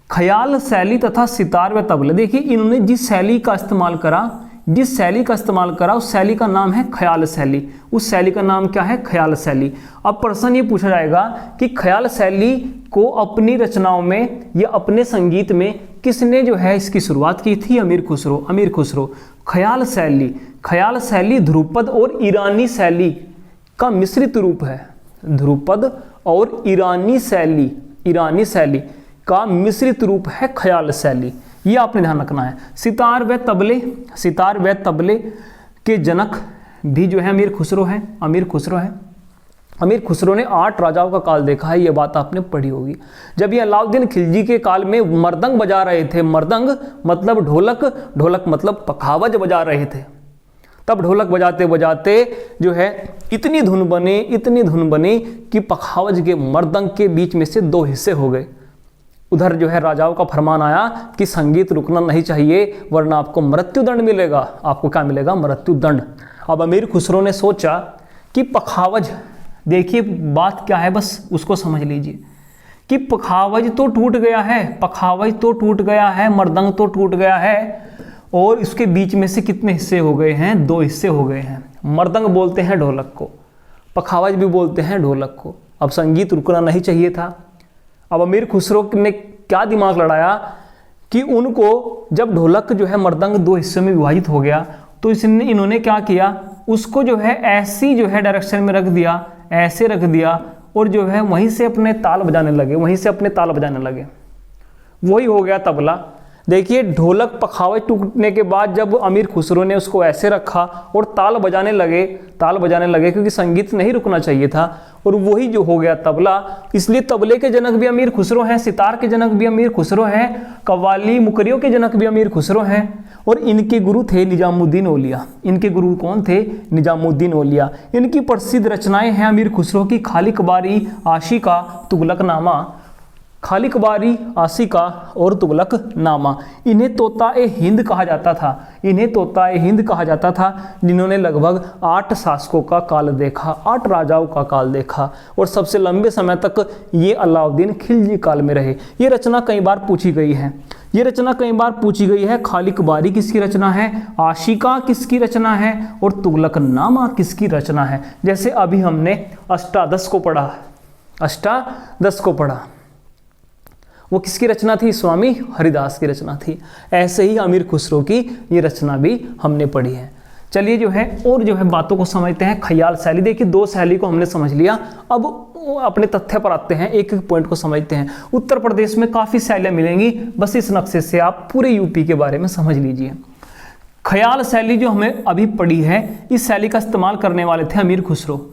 ख्याल शैली तथा सितार व तबले, देखिए इन्होंने जिस शैली का इस्तेमाल करा उस शैली का नाम है ख्याल शैली। उस शैली का नाम क्या है? ख्याल शैली। अब प्रश्न ये पूछा जाएगा कि ख्याल शैली को अपनी रचनाओं में या अपने संगीत में किसने जो है इसकी शुरुआत की थी? अमीर खुसरो। ख्याल शैली ध्रुपद और ईरानी शैली का मिश्रित रूप है। ध्रुपद और ईरानी शैली का मिश्रित रूप है ख्याल शैली। ये आपने ध्यान रखना है। सितार व तबले के जनक भी जो है अमीर खुसरो है। अमीर खुसरो ने 8 राजाओं का काल देखा है, ये बात आपने पढ़ी होगी। जब ये अलाउद्दीन खिलजी के काल में मर्दंग बजा रहे थे, मर्दंग मतलब ढोलक मतलब पखावज बजा रहे थे, तब ढोलक बजाते बजाते जो है इतनी धुन बनी कि पखावज के मर्दंग के बीच में से 2 हिस्से हो गए। उधर जो है राजाओं का फरमान आया कि संगीत रुकना नहीं चाहिए वरना आपको मृत्युदंड मिलेगा। आपको क्या मिलेगा? मृत्युदंड। अब अमीर खुसरो ने सोचा कि पखावज, देखिए बात क्या है बस उसको समझ लीजिए कि पखावज तो टूट गया है, मर्दंग तो टूट गया है, और इसके बीच में से कितने हिस्से हो गए हैं? 2 हिस्से हो गए हैं। मर्दंग बोलते हैं ढोलक को, पखावज भी बोलते हैं ढोलक को। अब संगीत रुकना नहीं चाहिए था। अब अमीर खुसरो ने क्या दिमाग लड़ाया कि उनको जब ढोलक जो है मर्दंग 2 हिस्सों में विभाजित हो गया तो इन्होंने क्या किया, उसको जो है ऐसी जो है डायरेक्शन में रख दिया और जो है वहीं से अपने ताल बजाने लगे। वही हो गया तबला। देखिए ढोलक पखावज टूटने के बाद जब अमीर खुसरो ने उसको ऐसे रखा और ताल बजाने लगे क्योंकि संगीत नहीं रुकना चाहिए था, और वही जो हो गया तबला। इसलिए तबले के जनक भी अमीर खुसरो हैं, सितार के जनक भी अमीर खुसरो हैं, कव्वाली मुकरियों के जनक भी अमीर खुसरो हैं। और इनके गुरु थे निजामुद्दीन औलिया। इनके गुरु कौन थे? निजामुद्दीन औलिया। इनकी प्रसिद्ध रचनाएं हैं अमीर खुसरो की खालिक बारी, आशिका, तुगलकनामा, खालिक बारी, आशिका और तुगलकनामा। इन्हें तोता-ए हिंद कहा जाता था। इन्हें तोता-ए हिंद कहा जाता था, जिन्होंने लगभग 8 शासकों का काल देखा, 8 राजाओं का काल देखा और सबसे लंबे समय तक ये अलाउद्दीन खिलजी काल में रहे। ये रचना कई बार पूछी गई है। ये रचना कई बार पूछी गई है। खालिक बारी किसकी रचना है, आशिका किसकी रचना है और तुगलकनामा किसकी रचना है। जैसे अभी हमने अष्टादश को पढ़ा, अष्टादश को पढ़ा, वो किसकी रचना थी? स्वामी हरिदास की रचना थी। ऐसे ही अमीर खुसरो की ये रचना भी हमने पढ़ी है। चलिए जो है और जो है बातों को समझते हैं। ख्याल शैली, देखिए 2 शैली को हमने समझ लिया। अब अपने तथ्य पर आते हैं, एक एक पॉइंट को समझते हैं। उत्तर प्रदेश में काफ़ी शैलियाँ मिलेंगी, बस इस नक्शे से आप पूरे यूपी के बारे में समझ लीजिए। ख्याल शैली जो हमें अभी पढ़ी है, इस शैली का इस्तेमाल करने वाले थे अमीर खुसरो।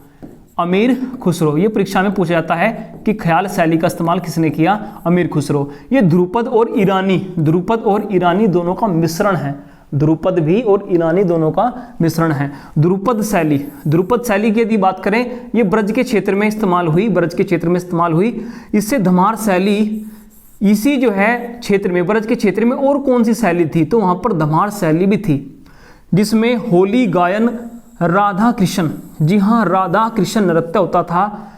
अमीर खुसरो, ये परीक्षा में पूछा जाता है कि ख्याल शैली का इस्तेमाल किसने किया? अमीर खुसरो। ये ध्रुपद और ईरानी, ध्रुपद और ईरानी दोनों का मिश्रण है। ध्रुपद भी और ईरानी दोनों का मिश्रण है। ध्रुपद शैली, ध्रुपद शैली की यदि बात करें, ये ब्रज के क्षेत्र में इस्तेमाल हुई, ब्रज के क्षेत्र में इस्तेमाल हुई। इससे धमार शैली, इसी जो है क्षेत्र में, ब्रज के क्षेत्र में और कौन सी शैली थी? तो वहाँ पर धमार शैली भी थी, जिसमें होली गायन, राधा कृष्ण, जी हाँ राधा कृष्ण नृत्य होता था।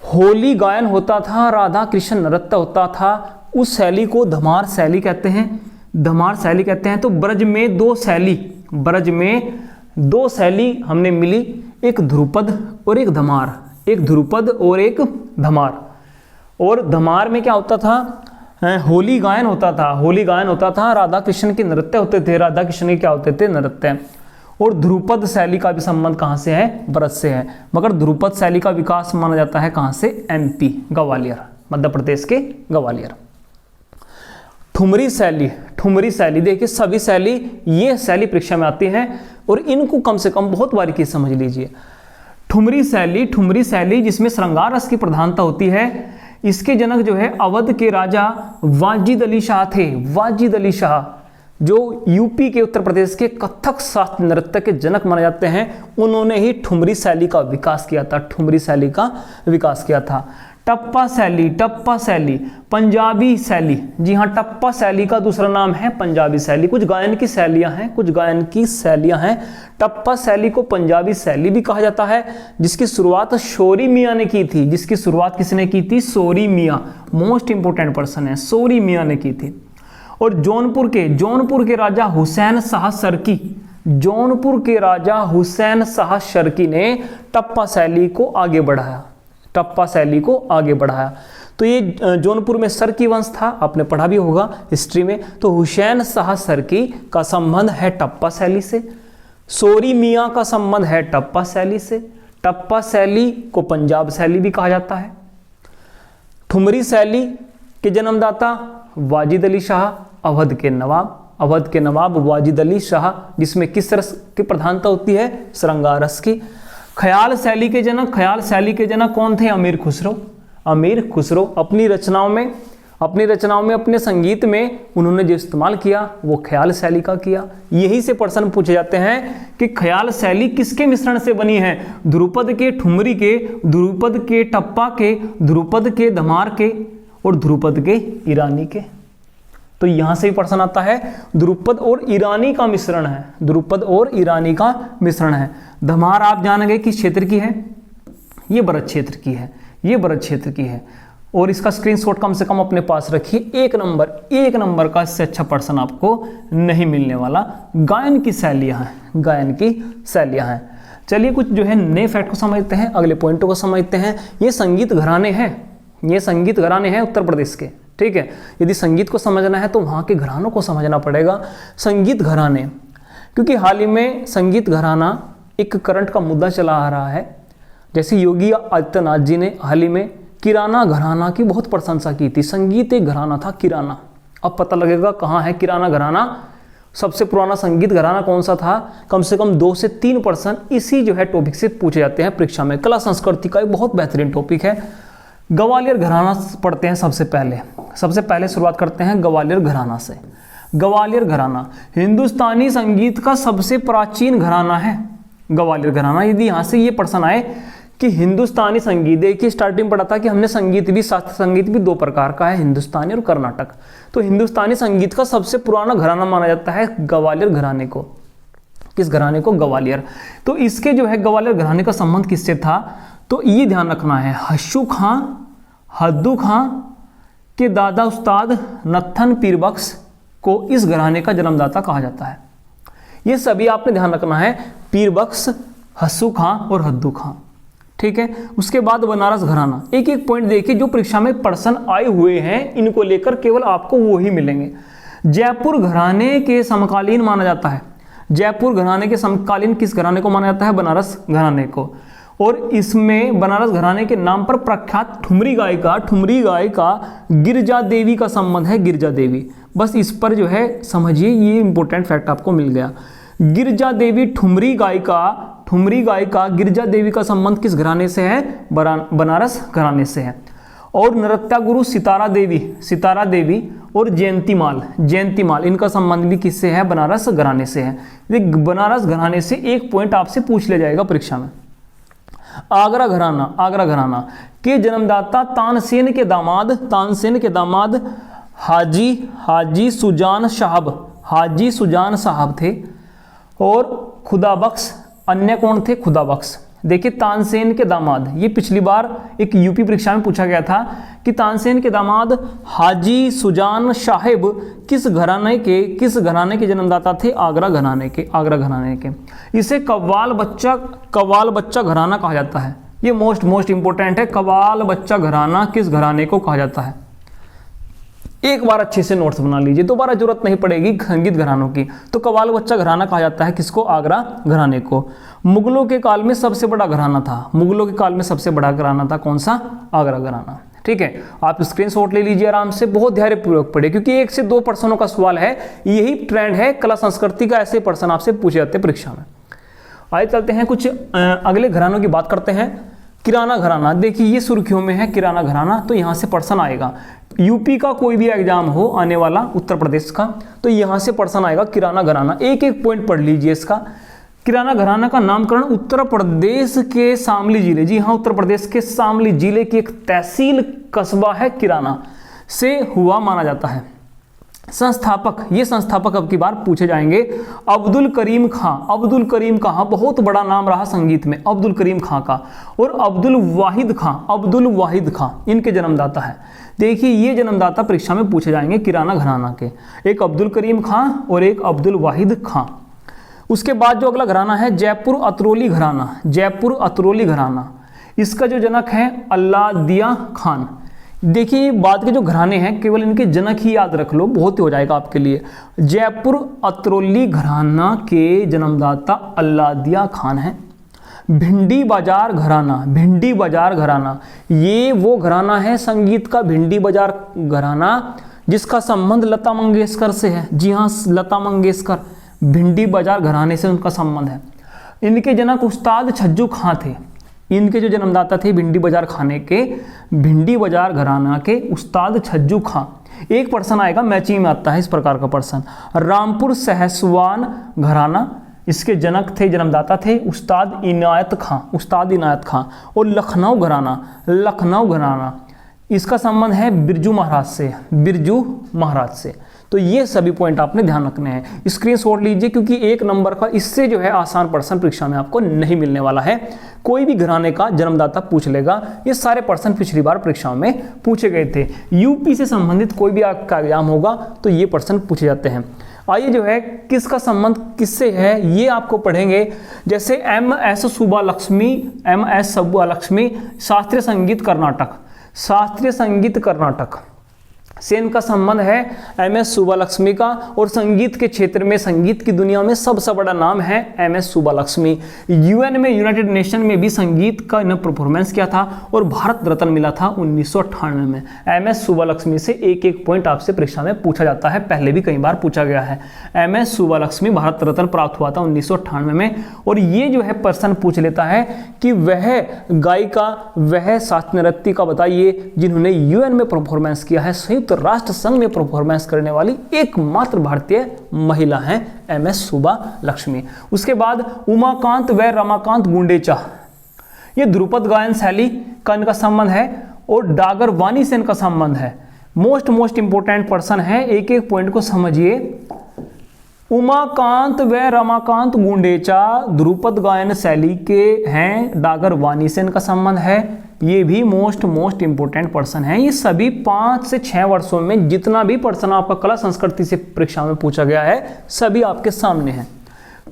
होली गायन होता था, राधा कृष्ण नृत्य होता था। उस शैली को धमार शैली कहते हैं। धमार शैली कहते हैं। तो ब्रज में 2 शैली, ब्रज में 2 शैली हमने मिली, एक ध्रुपद और एक धमार, एक ध्रुपद और एक धमार। और धमार में क्या होता था? होली गायन होता था, होली गायन होता था, राधा कृष्ण के नृत्य होते थे, राधा कृष्ण के क्या होते थे? नृत्य। और ध्रुपद शैली का भी संबंध कहाँ से है? ब्रज से है। मगर ध्रुपद शैली का विकास माना जाता है कहाँ से? एमपी, ग्वालियर, मध्य प्रदेश के ग्वालियर। ठुमरी शैली, ठुमरी शैली, देखिए सभी शैली, ये शैली परीक्षा में आती है और इनको कम से कम बहुत बारीकी से समझ लीजिए। ठुमरी शैली, ठुमरी शैली जिसमें श्रृंगार रस की प्रधानता होती है। इसके जनक जो है अवध के राजा वाजिद अली शाह थे। वाजिद अली शाह जो यूपी के, उत्तर प्रदेश के कथक शास्त्रीय नृत्य के जनक माने जाते हैं, उन्होंने ही ठुमरी शैली का विकास किया था, ठुमरी शैली का विकास किया था। टप्पा शैली, टप्पा शैली, पंजाबी शैली, जी हाँ टप्पा शैली का दूसरा नाम है पंजाबी शैली। कुछ गायन की शैलियाँ हैं, कुछ गायन की शैलियाँ हैं। टप्पा शैली को पंजाबी शैली भी कहा जाता है, जिसकी शुरुआत सोरी मियाँ ने की थी। जिसकी शुरुआत किसने की थी? सोरी मियाँ, मोस्ट इंपोर्टेंट पर्सन है, सोरी मियाँ ने की थी। और जौनपुर के राजा हुसैन शाह शर्की, जौनपुर के राजा हुसैन शाह शर्की ने टप्पा शैली को आगे बढ़ाया, टप्पा शैली को आगे बढ़ाया। तो ये जौनपुर में शर्की वंश था, आपने पढ़ा भी होगा हिस्ट्री में। तो हुसैन शाह शर्की का संबंध है टप्पा शैली से, सोरी मियाँ का संबंध है टप्पा शैली से। टप्पा शैली को पंजाब शैली भी कहा जाता है। ठुमरी शैली के जन्मदाता वाजिद अली शाह, अवध के नवाब, अवध के नवाब वाजिद अली शाह, जिसमें किस रस की प्रधानता होती है? श्रृंगार रस की। ख्याल शैली के जनक, ख्याल शैली के जनक कौन थे? अमीर खुसरो। अमीर खुसरो अपनी रचनाओं में, अपने संगीत में उन्होंने जो इस्तेमाल किया वो ख्याल शैली का किया। यही से प्रश्न पूछे जाते हैं कि ख्याल शैली किसके मिश्रण से बनी है? ध्रुपद के, ठुमरी के, ध्रुपद के, टप्पा के, ध्रुपद के, धमार के और ध्रुपद के, ईरानी के। तो यहां से भी प्रश्न आता है, ध्रुपद और ईरानी का मिश्रण है, ध्रुपद और ईरानी का मिश्रण है। धमार आप जानेंगे किस क्षेत्र की है? ये ब्रज क्षेत्र की है, ये ब्रज क्षेत्र की है। और इसका स्क्रीनशॉट कम से कम अपने पास रखिए। एक नंबर का इससे अच्छा प्रश्न आपको नहीं मिलने वाला। गायन की शैलियाँ हैं, गायन की शैलियाँ हैं। चलिए कुछ जो है नए फैक्ट को समझते हैं, अगले पॉइंटों को समझते हैं। ये संगीत घराने हैं, ये संगीत घराने हैं उत्तर प्रदेश के, ठीक है। यदि संगीत को समझना है तो वहाँ के घरानों को समझना पड़ेगा। संगीत घराने, क्योंकि हाल ही में संगीत घराना एक करंट का मुद्दा चला आ रहा है। जैसे योगी आदित्यनाथ जी ने हाल ही में किराना घराना की बहुत प्रशंसा की थी। संगीत एक घराना था, किराना। अब पता लगेगा कहाँ है किराना घराना। सबसे पुराना संगीत घराना कौन सा था? कम से कम 2 से 3 प्रश्न इसी जो है टॉपिक से पूछे जाते हैं परीक्षा में। कला संस्कृति का एक बहुत बेहतरीन टॉपिक है। ग्वालियर घराना पढ़ते हैं सबसे पहले शुरुआत करते हैं ग्वालियर घराना से। ग्वालियर घराना हिंदुस्तानी संगीत का सबसे प्राचीन घराना है ग्वालियर घराना। यदि यहाँ से ये प्रश्न आए कि हिंदुस्तानी संगीत, देखिए स्टार्टिंग में पढ़ा था कि हमने संगीत भी, शास्त्रीय संगीत भी 2 प्रकार का है, हिंदुस्तानी और कर्नाटक। तो हिंदुस्तानी संगीत का सबसे पुराना घराना माना जाता है ग्वालियर घराने को। किस घराने को? ग्वालियर। तो इसके जो है ग्वालियर घराने का संबंध किससे था? तो ये ध्यान रखना है, हस्सू खां, हद्दू खां के दादा उस्ताद नत्थन पीरबख्श को इस घराने का जन्मदाता कहा जाता है। ये सभी आपने ध्यान रखना है, पीरबख्श, हस्सू खां और हद्दू खां, ठीक है। उसके बाद बनारस घराना, एक एक पॉइंट देखिए जो परीक्षा में प्रश्न आए हुए हैं, इनको लेकर केवल आपको वो ही मिलेंगे। जयपुर घराने के समकालीन माना जाता है। जयपुर घराने के समकालीन किस घराने को माना जाता है? बनारस घराने को। और इसमें बनारस घराने के नाम पर प्रख्यात ठुमरी गायिका गिरजा देवी का संबंध है। गिरजा देवी, बस इस पर जो है समझिए, ये इंपॉर्टेंट फैक्ट आपको मिल गया। गिरजा देवी ठुमरी गायिका गिरजा देवी का संबंध किस घराने से है? बनारस घराने से है। और नृत्या गुरु सितारा देवी और जयंतीमाल इनका संबंध भी किससे है? बनारस घराने से है। बनारस घराने से एक पॉइंट आपसे पूछ लिया जाएगा परीक्षा में। आगरा घराना के जन्मदाता तानसेन के दामाद हाजी सुजान साहब थे। और खुदाबख्श अन्य कौन थे? खुदाबख्श। देखिए तानसेन के दामाद, ये पिछली बार एक यूपी परीक्षा में पूछा गया था कि तानसेन के दामाद हाजी सुजान साहिब किस घराने के जन्मदाता थे? आगरा घराने के। इसे कव्वाल बच्चा घराना कहा जाता है। ये मोस्ट इंपोर्टेंट है, कव्वाल बच्चा घराना किस घराने को कहा जाता है? एक बार अच्छे से नोट्स बना लीजिए, दोबारा जरूरत नहीं पड़ेगी संगीत घरानों की। तो कव्वाल बच्चा घराना कहा जाता है किसको? आगरा घराने को। मुगलों के काल में सबसे बड़ा घराना था कौन सा? आगरा घराना, ठीक है। आप स्क्रीनशॉट ले लीजिए आराम से, बहुत धैर्यपूर्वक पढ़े, क्योंकि 1 से 2 प्रश्नों का सवाल है। यही ट्रेंड है कला संस्कृति का, ऐसे प्रश्न आपसे पूछे जाते हैं परीक्षा में। आइए चलते हैं, कुछ अगले घरानों की बात करते हैं। किराना घराना, देखिए ये सुर्खियों में है किराना घराना, तो यहाँ से प्रश्न आएगा। यूपी का कोई भी एग्जाम हो आने वाला, उत्तर प्रदेश का, तो यहाँ से प्रश्न आएगा किराना घराना। एक एक पॉइंट पढ़ लीजिए इसका। किराना घराना का नामकरण उत्तर प्रदेश के शामली जिले, जी हाँ, उत्तर प्रदेश के शामली जिले की एक तहसील कस्बा है किराना से हुआ माना जाता है। संस्थापक अब की बार पूछे जाएंगे। अब्दुल करीम खां बहुत बड़ा नाम रहा संगीत में, अब्दुल करीम खां का। और अब्दुल वाहिद खां इनके जन्मदाता है। देखिए ये जन्मदाता परीक्षा में पूछे जाएंगे किराना घराना के, एक अब्दुल करीम खां और एक अब्दुल वाहिद खां। उसके बाद जो अगला घराना है जयपुर अतरोली घराना, इसका जो जनक है अल्लादिया खान। देखिए बाद के जो घराने हैं केवल इनके जनक ही याद रख लो, बहुत ही हो जाएगा आपके लिए। जयपुर अतरोली घराना के जन्मदाता अल्लादिया खान है। भिंडी बाजार घराना, ये वो घराना है संगीत का, भिंडी बाजार घराना, जिसका संबंध लता मंगेशकर से है। जी हाँ, लता मंगेशकर, भिंडी बाजार घराने से उनका संबंध है। इनके जनक उस्ताद छज्जू खां थे। इनके जो जन्मदाता थे भिंडी बाजार घराना के उस्ताद छज्जू खां। एक प्रश्न आएगा, मैचिंग में आता है इस प्रकार का प्रश्न। रामपुर सहसवान घराना, इसके जनक थे, जन्मदाता थे उस्ताद इनायत खां। और लखनऊ घराना, इसका संबंध है बिरजू महाराज से। तो ये सभी पॉइंट आपने ध्यान रखने हैं, स्क्रीनशॉट लीजिए, क्योंकि 1 नंबर का इससे जो है आसान प्रश्न परीक्षा में आपको नहीं मिलने वाला है। कोई भी घराने का जन्मदाता पूछ लेगा। ये सारे प्रश्न पिछली बार परीक्षाओं में पूछे गए थे। यूपी से संबंधित कोई भी आपका एग्जाम होगा तो ये प्रश्न पूछे जाते हैं। आइए जो है किसका संबंध किससे है ये आपको पढ़ेंगे। जैसे एम.एस. सुब्बा लक्ष्मी शास्त्रीय संगीत कर्नाटक, से इनका संबंध है एमएस सुब्बालक्ष्मी का, और संगीत के क्षेत्र में, संगीत की दुनिया में सबसे बड़ा नाम है एमएस सुब्बालक्ष्मी। यूएन में, यूनाइटेड नेशन में भी संगीत का इन्होंने परफॉर्मेंस किया था और भारत रत्न मिला था 1998 में। एमएस सुब्बालक्ष्मी से एक एक पॉइंट आपसे परीक्षा में पूछा जाता है, पहले भी कई बार पूछा गया है। एमएस सुब्बालक्ष्मी भारत रत्न प्राप्त हुआ था 1998 में, और ये जो है प्रश्न पूछ लेता है कि वह गायिका, वह शास्त्रीय नृत्य का बताइए जिन्होंने यूएन में परफॉर्मेंस किया है, संयुक्त राष्ट्र संघ में परफॉर्मेंस करने वाली एकमात्र भारतीय महिला हैं एमएस सुब्बालक्ष्मी। उसके बाद उमाकांत व रमाकांत गुंडेचा, ये ध्रुपद गायन शैली का इनका संबंध है और डागर वाणी से इनका संबंध है। मोस्ट इंपोर्टेंट पर्सन है, एक एक पॉइंट को समझिए। उमाकांत व रमाकांत गुंडेचा ध्रुपद गायन शैली के हैं, डागर वाणी से इनका संबंध है। ये भी मोस्ट इंपोर्टेंट पर्सन है। ये सभी 5 से 6 वर्षों में जितना भी पर्सन आपका कला संस्कृति से परीक्षा में पूछा गया है, सभी आपके सामने हैं,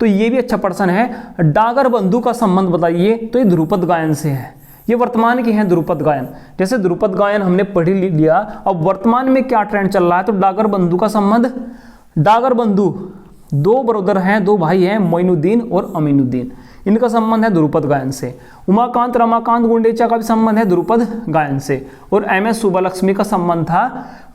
तो ये भी अच्छा पर्सन है। डागर बंधु का संबंध बताइए, तो ये ध्रुपद गायन से है। ये वर्तमान के हैं ध्रुपद गायन, जैसे ध्रुपद गायन हमने पढ़ लिया, अब वर्तमान में क्या ट्रेंड चल रहा है, तो डागर बंधु का संबंध, डागर बंधु 2 ब्रदर हैं, 2 भाई हैं, मोइनुद्दीन और अमीनुद्दीन, इनका संबंध है ध्रुपद गायन से। उमाकांत रमाकांत गुंडेचा का भी संबंध है ध्रुपद गायन से, और एमएस सुब्बालक्ष्मी का संबंध था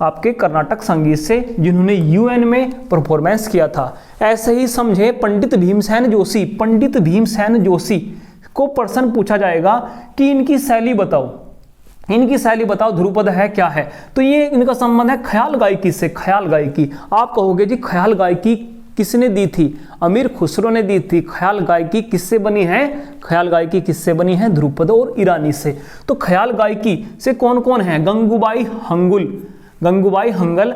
आपके कर्नाटक संगीत से, जिन्होंने यूएन में परफॉर्मेंस किया था। ऐसे ही समझे पंडित भीमसेन जोशी, पंडित भीमसेन जोशी को प्रश्न पूछा जाएगा कि इनकी शैली बताओ, इनकी शैली बताओ, ध्रुपद है क्या है, तो ये इनका संबंध है ख्याल गायकी से। ख्याल गायकी, आप कहोगे जी ख्याल गायकी किसने दी थी, अमीर खुसरो ने दी थी। ख्याल गायकी किससे बनी है, ख्याल गायकी किससे बनी है, ध्रुपद और ईरानी से। तो ख्याल गायकी से कौन कौन है, गंगूबाई हंगुल, गंगूबाई हंगल,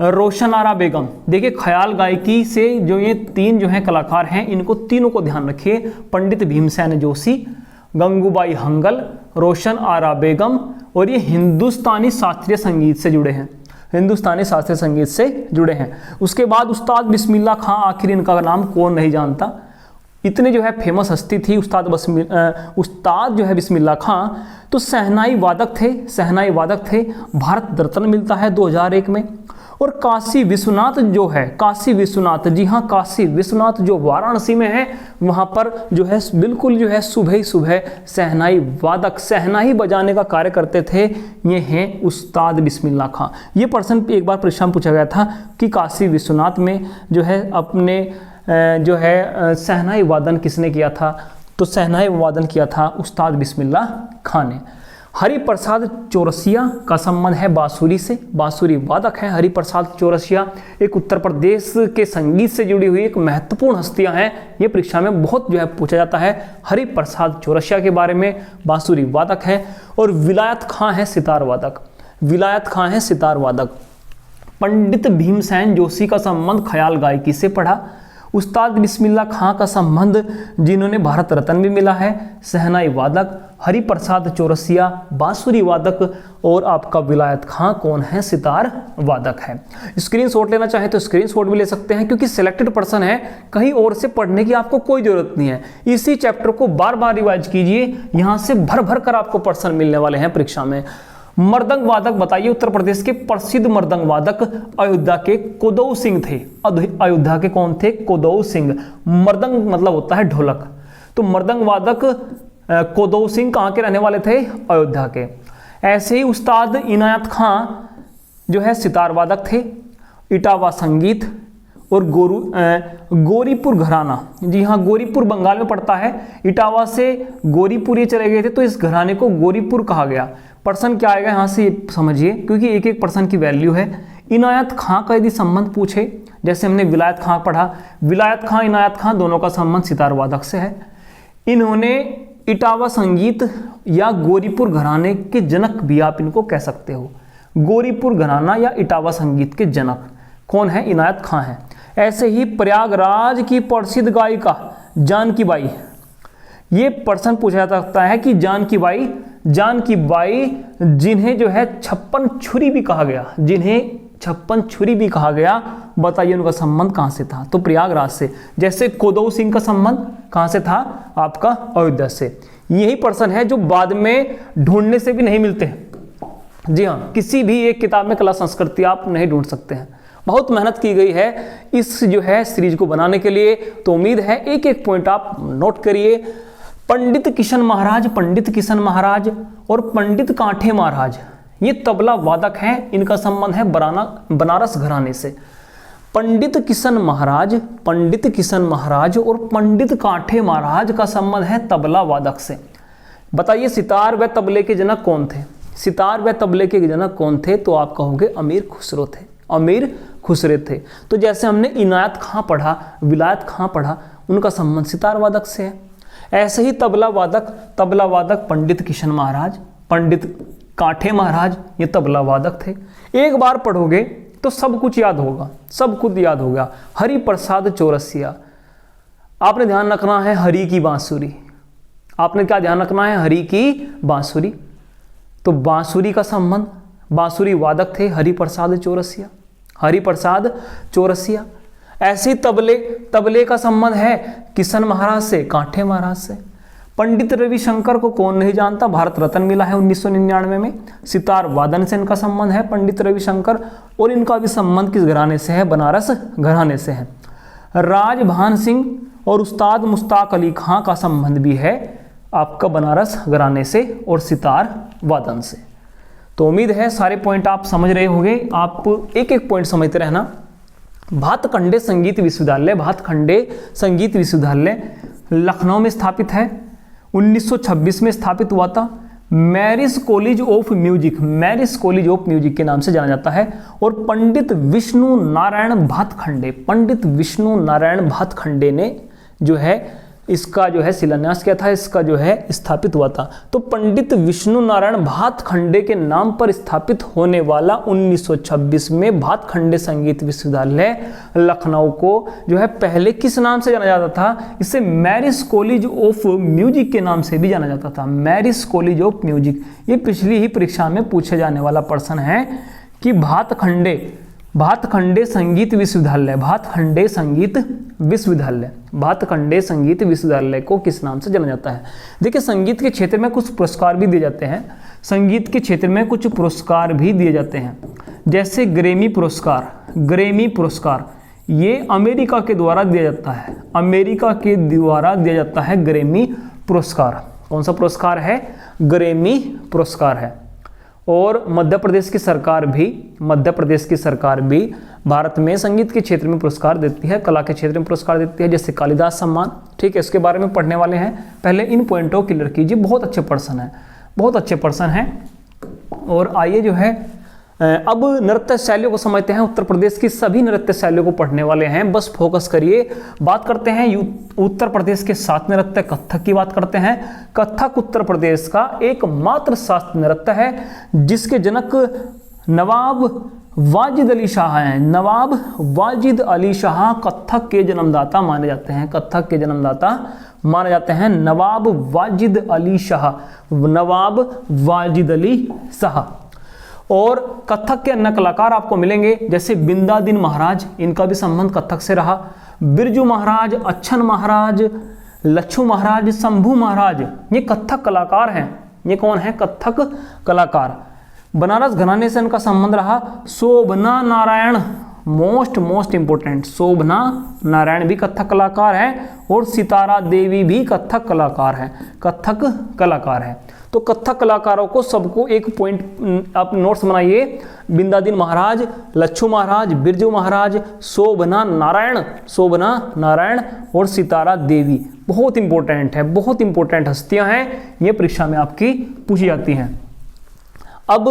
रोशन आरा बेगम। देखिए ख्याल गायकी से जो ये 3 जो हैं कलाकार हैं, इनको तीनों को ध्यान रखिए, पंडित भीमसेन जोशी, गंगूबाई हंगल, रोशन आरा बेगम, और ये हिंदुस्तानी शास्त्रीय संगीत से जुड़े हैं, हिंदुस्तानी शास्त्रीय संगीत से जुड़े हैं। उसके बाद उस्ताद बिस्मिल्लाह खां, आखिर इनका नाम कौन नहीं जानता, इतने जो है फेमस हस्ती थी उस्ताद जो है बिस्मिल्लाह खां। तो शहनाई वादक थे, शहनाई वादक थे, भारत रत्न मिलता है 2001 में। और काशी विश्वनाथ जो है, काशी विश्वनाथ, जी हाँ काशी विश्वनाथ जो वाराणसी में है, वहाँ पर जो है बिल्कुल जो है सुबह ही सुबह शहनाई वादक, शहनाई बजाने का कार्य करते थे, ये हैं उस्ताद बिस्मिल्लाह खां। ये पर्सन एक बार परीक्षा में पूछा गया था कि काशी विश्वनाथ में जो है अपने जो है शहनाई वादन किसने किया था, तो शहनाई वादन किया था उस्ताद बिस्मिल्लाह खां ने। हरिप्रसाद चौरसिया का संबंध है बांसुरी से, बांसुरी वादक हैं हरिप्रसाद चौरसिया, एक उत्तर प्रदेश के संगीत से जुड़ी हुई एक महत्वपूर्ण हस्तियां हैं। ये परीक्षा में बहुत जो है पूछा जाता है हरिप्रसाद चौरसिया के बारे में, बांसुरी वादक हैं। और विलायत खां है सितार वादक, विलायत खां है सितार वादक। पंडित भीमसेन जोशी का संबंध ख्याल गायकी से पढ़ा। उस्ताद बिस्मिल्लाह खां का संबंध जिन्होंने भारत रत्न भी मिला है, शहनाई वादक, हरिप्रसाद चौरसिया बांसुरी वादक, और आपका विलायत खां कौन है, सितार वादक है। स्क्रीनशॉट लेना चाहे तो स्क्रीनशॉट भी ले सकते हैं, क्योंकि सिलेक्टेड पर्सन है, कहीं और से पढ़ने की आपको कोई जरूरत नहीं है। इसी चैप्टर को बार बार रिवाइज कीजिए, यहाँ से भर भर कर आपको पर्सन मिलने वाले हैं परीक्षा में। मर्दंग वादक बताइए, उत्तर प्रदेश के प्रसिद्ध मर्दंग वादक अयोध्या के कोदऊ सिंह थे। अयोध्या के कौन थे, कोदऊ सिंह। मर्दंग मतलब होता है ढोलक, तो मर्दंग वादक कोदऊ सिंह कहाँ के रहने वाले थे, अयोध्या के। ऐसे ही उस्ताद इनायत खां जो है सितार वादक थे। इटावा संगीत और गौरीपुर घराना, जी हाँ गौरीपुर बंगाल में पड़ता है, इटावा से गौरीपुर ये चले गए थे, तो इस घराने को गौरीपुर कहा गया। पर्सन क्या आएगा यहाँ से समझिए, क्योंकि एक एक पर्सन की वैल्यू है। इनायत खां का यदि संबंध पूछे, जैसे हमने विलायत खां पढ़ा, विलायत खां इनायत खां दोनों का संबंध सितार वादक से है। इन्होंने इटावा संगीत या गौरीपुर घराने के जनक भी आप इनको कह सकते हो। गौरीपुर घराना या इटावा संगीत के जनक कौन है, इनायत खां है। ऐसे ही प्रयागराज की प्रसिद्ध गायिका जानकी बाई, ये पर्सन पूछा जा सकता है कि जानकी बाई जिन्हें जो है 56 छुरी भी कहा गया, जिन्हें 56 छुरी भी कहा गया, बताइए उनका संबंध कहां से था, तो प्रयागराज से। जैसे कोदऊ सिंह का संबंध कहां से था, आपका अयोध्या से। यही पर्सन है जो बाद में ढूंढने से भी नहीं मिलते, जी हाँ, किसी भी एक किताब में कला संस्कृति आप नहीं ढूंढ सकते हैं। बहुत मेहनत की गई है इस जो है सीरीज को बनाने के लिए, तो उम्मीद है एक एक पॉइंट आप नोट करिए। पंडित किशन महाराज और पंडित कांठे महाराज ये तबला वादक हैं, इनका संबंध है बनारस घराने से। पंडित किशन महाराज और पंडित कांठे महाराज का संबंध है तबला वादक से। बताइए सितार व तबले के जनक कौन थे? सितार व तबले के जनक कौन थे? तो आप कहोगे अमीर खुसरो थे। तो जैसे हमने इनायत खां पढ़ा, विलायत खां पढ़ा, उनका संबंध सितार वादक से है। ऐसे ही तबला वादक पंडित किशन महाराज, पंडित कांठे महाराज ये तबला वादक थे। एक बार पढ़ोगे तो सब कुछ याद होगा। हरि प्रसाद चौरसिया, आपने ध्यान रखना है हरि की बांसुरी। आपने क्या ध्यान रखना है? हरि की बांसुरी। तो बांसुरी का संबंध, बांसुरी वादक थे हरि प्रसाद चौरसिया। ऐसे तबले का संबंध है किशन महाराज से, कांठे महाराज से। पंडित रविशंकर को कौन नहीं जानता, भारत रत्न मिला है 1999 में। सितार वादन से इनका संबंध है पंडित रविशंकर, और इनका भी संबंध किस घराने से है? बनारस घराने से है। राजभान सिंह और उस्ताद मुश्ताक अली खां का संबंध भी है आपका बनारस घराने से और सितार वादन से। तो उम्मीद है सारे पॉइंट आप समझ रहे होंगे। आप एक एक पॉइंट समझते रहना। भातखंडे संगीत विश्वविद्यालय लखनऊ में स्थापित है, 1926 में स्थापित हुआ था। मैरिज कॉलेज ऑफ म्यूजिक के नाम से जाना जाता है। और पंडित विष्णु नारायण भातखंडे ने जो है इसका जो है शिलान्यास किया था, इसका जो है स्थापित हुआ था। तो पंडित विष्णु नारायण भातखंडे के नाम पर स्थापित होने वाला 1926 में भातखंडे संगीत विश्वविद्यालय लखनऊ को जो है पहले किस नाम से जाना जाता था? इसे मैरिज कॉलेज ऑफ म्यूजिक के नाम से भी जाना जाता था। मैरिज कॉलेज ऑफ म्यूजिक, ये पिछली ही परीक्षा में पूछे जाने वाला प्रश्न है कि भातखंडे संगीत विश्वविद्यालय को किस नाम से जाना जाता है? देखिए, संगीत के क्षेत्र में कुछ पुरस्कार भी दिए जाते हैं। जैसे ग्रैमी पुरस्कार ये अमेरिका के द्वारा दिया जाता है। ग्रैमी पुरस्कार कौन सा पुरस्कार है? ग्रैमी पुरस्कार है। और मध्य प्रदेश की सरकार भी भारत में संगीत के क्षेत्र में पुरस्कार देती है, कला के क्षेत्र में पुरस्कार देती है, जैसे कालिदास सम्मान। ठीक है, इसके बारे में पढ़ने वाले हैं। पहले इन पॉइंटों को क्लियर कीजिए, बहुत अच्छे प्रश्न हैं। और आइए जो है अब नृत्य शैलियों को समझते हैं। उत्तर प्रदेश की सभी नृत्य शैलियों को पढ़ने वाले हैं, बस फोकस करिए। बात करते हैं उत्तर प्रदेश के शास्त्रीय नृत्य कथक की बात करते हैं। कथक उत्तर प्रदेश का एकमात्र शास्त्रीय नृत्य है जिसके जनक नवाब वाजिद अली शाह हैं। नवाब वाजिद अली शाह कथक के जन्मदाता माने जाते हैं। नवाब वाजिद अली शाह। और कथक के अन्य कलाकार आपको मिलेंगे, जैसे बिंदादिन महाराज, इनका भी संबंध कथक से रहा। बिरजू महाराज, अच्छन महाराज, लच्छू महाराज, शंभू महाराज, ये कथक कलाकार हैं। ये कौन है? कथक कलाकार। बनारस घराने से इनका संबंध रहा। शोभना नारायण, मोस्ट इंपोर्टेंट, शोभना नारायण भी कथक कलाकार है। और सितारा देवी भी कथक कलाकार है। तो कथक कलाकारों को सबको एक पॉइंट आप नोट्स बनाइए। बिंदादिन महाराज, लच्छू महाराज, बिरजू महाराज, शोभना नारायण और सितारा देवी बहुत इंपॉर्टेंट हस्तियां हैं, ये परीक्षा में आपकी पूछी जाती हैं। अब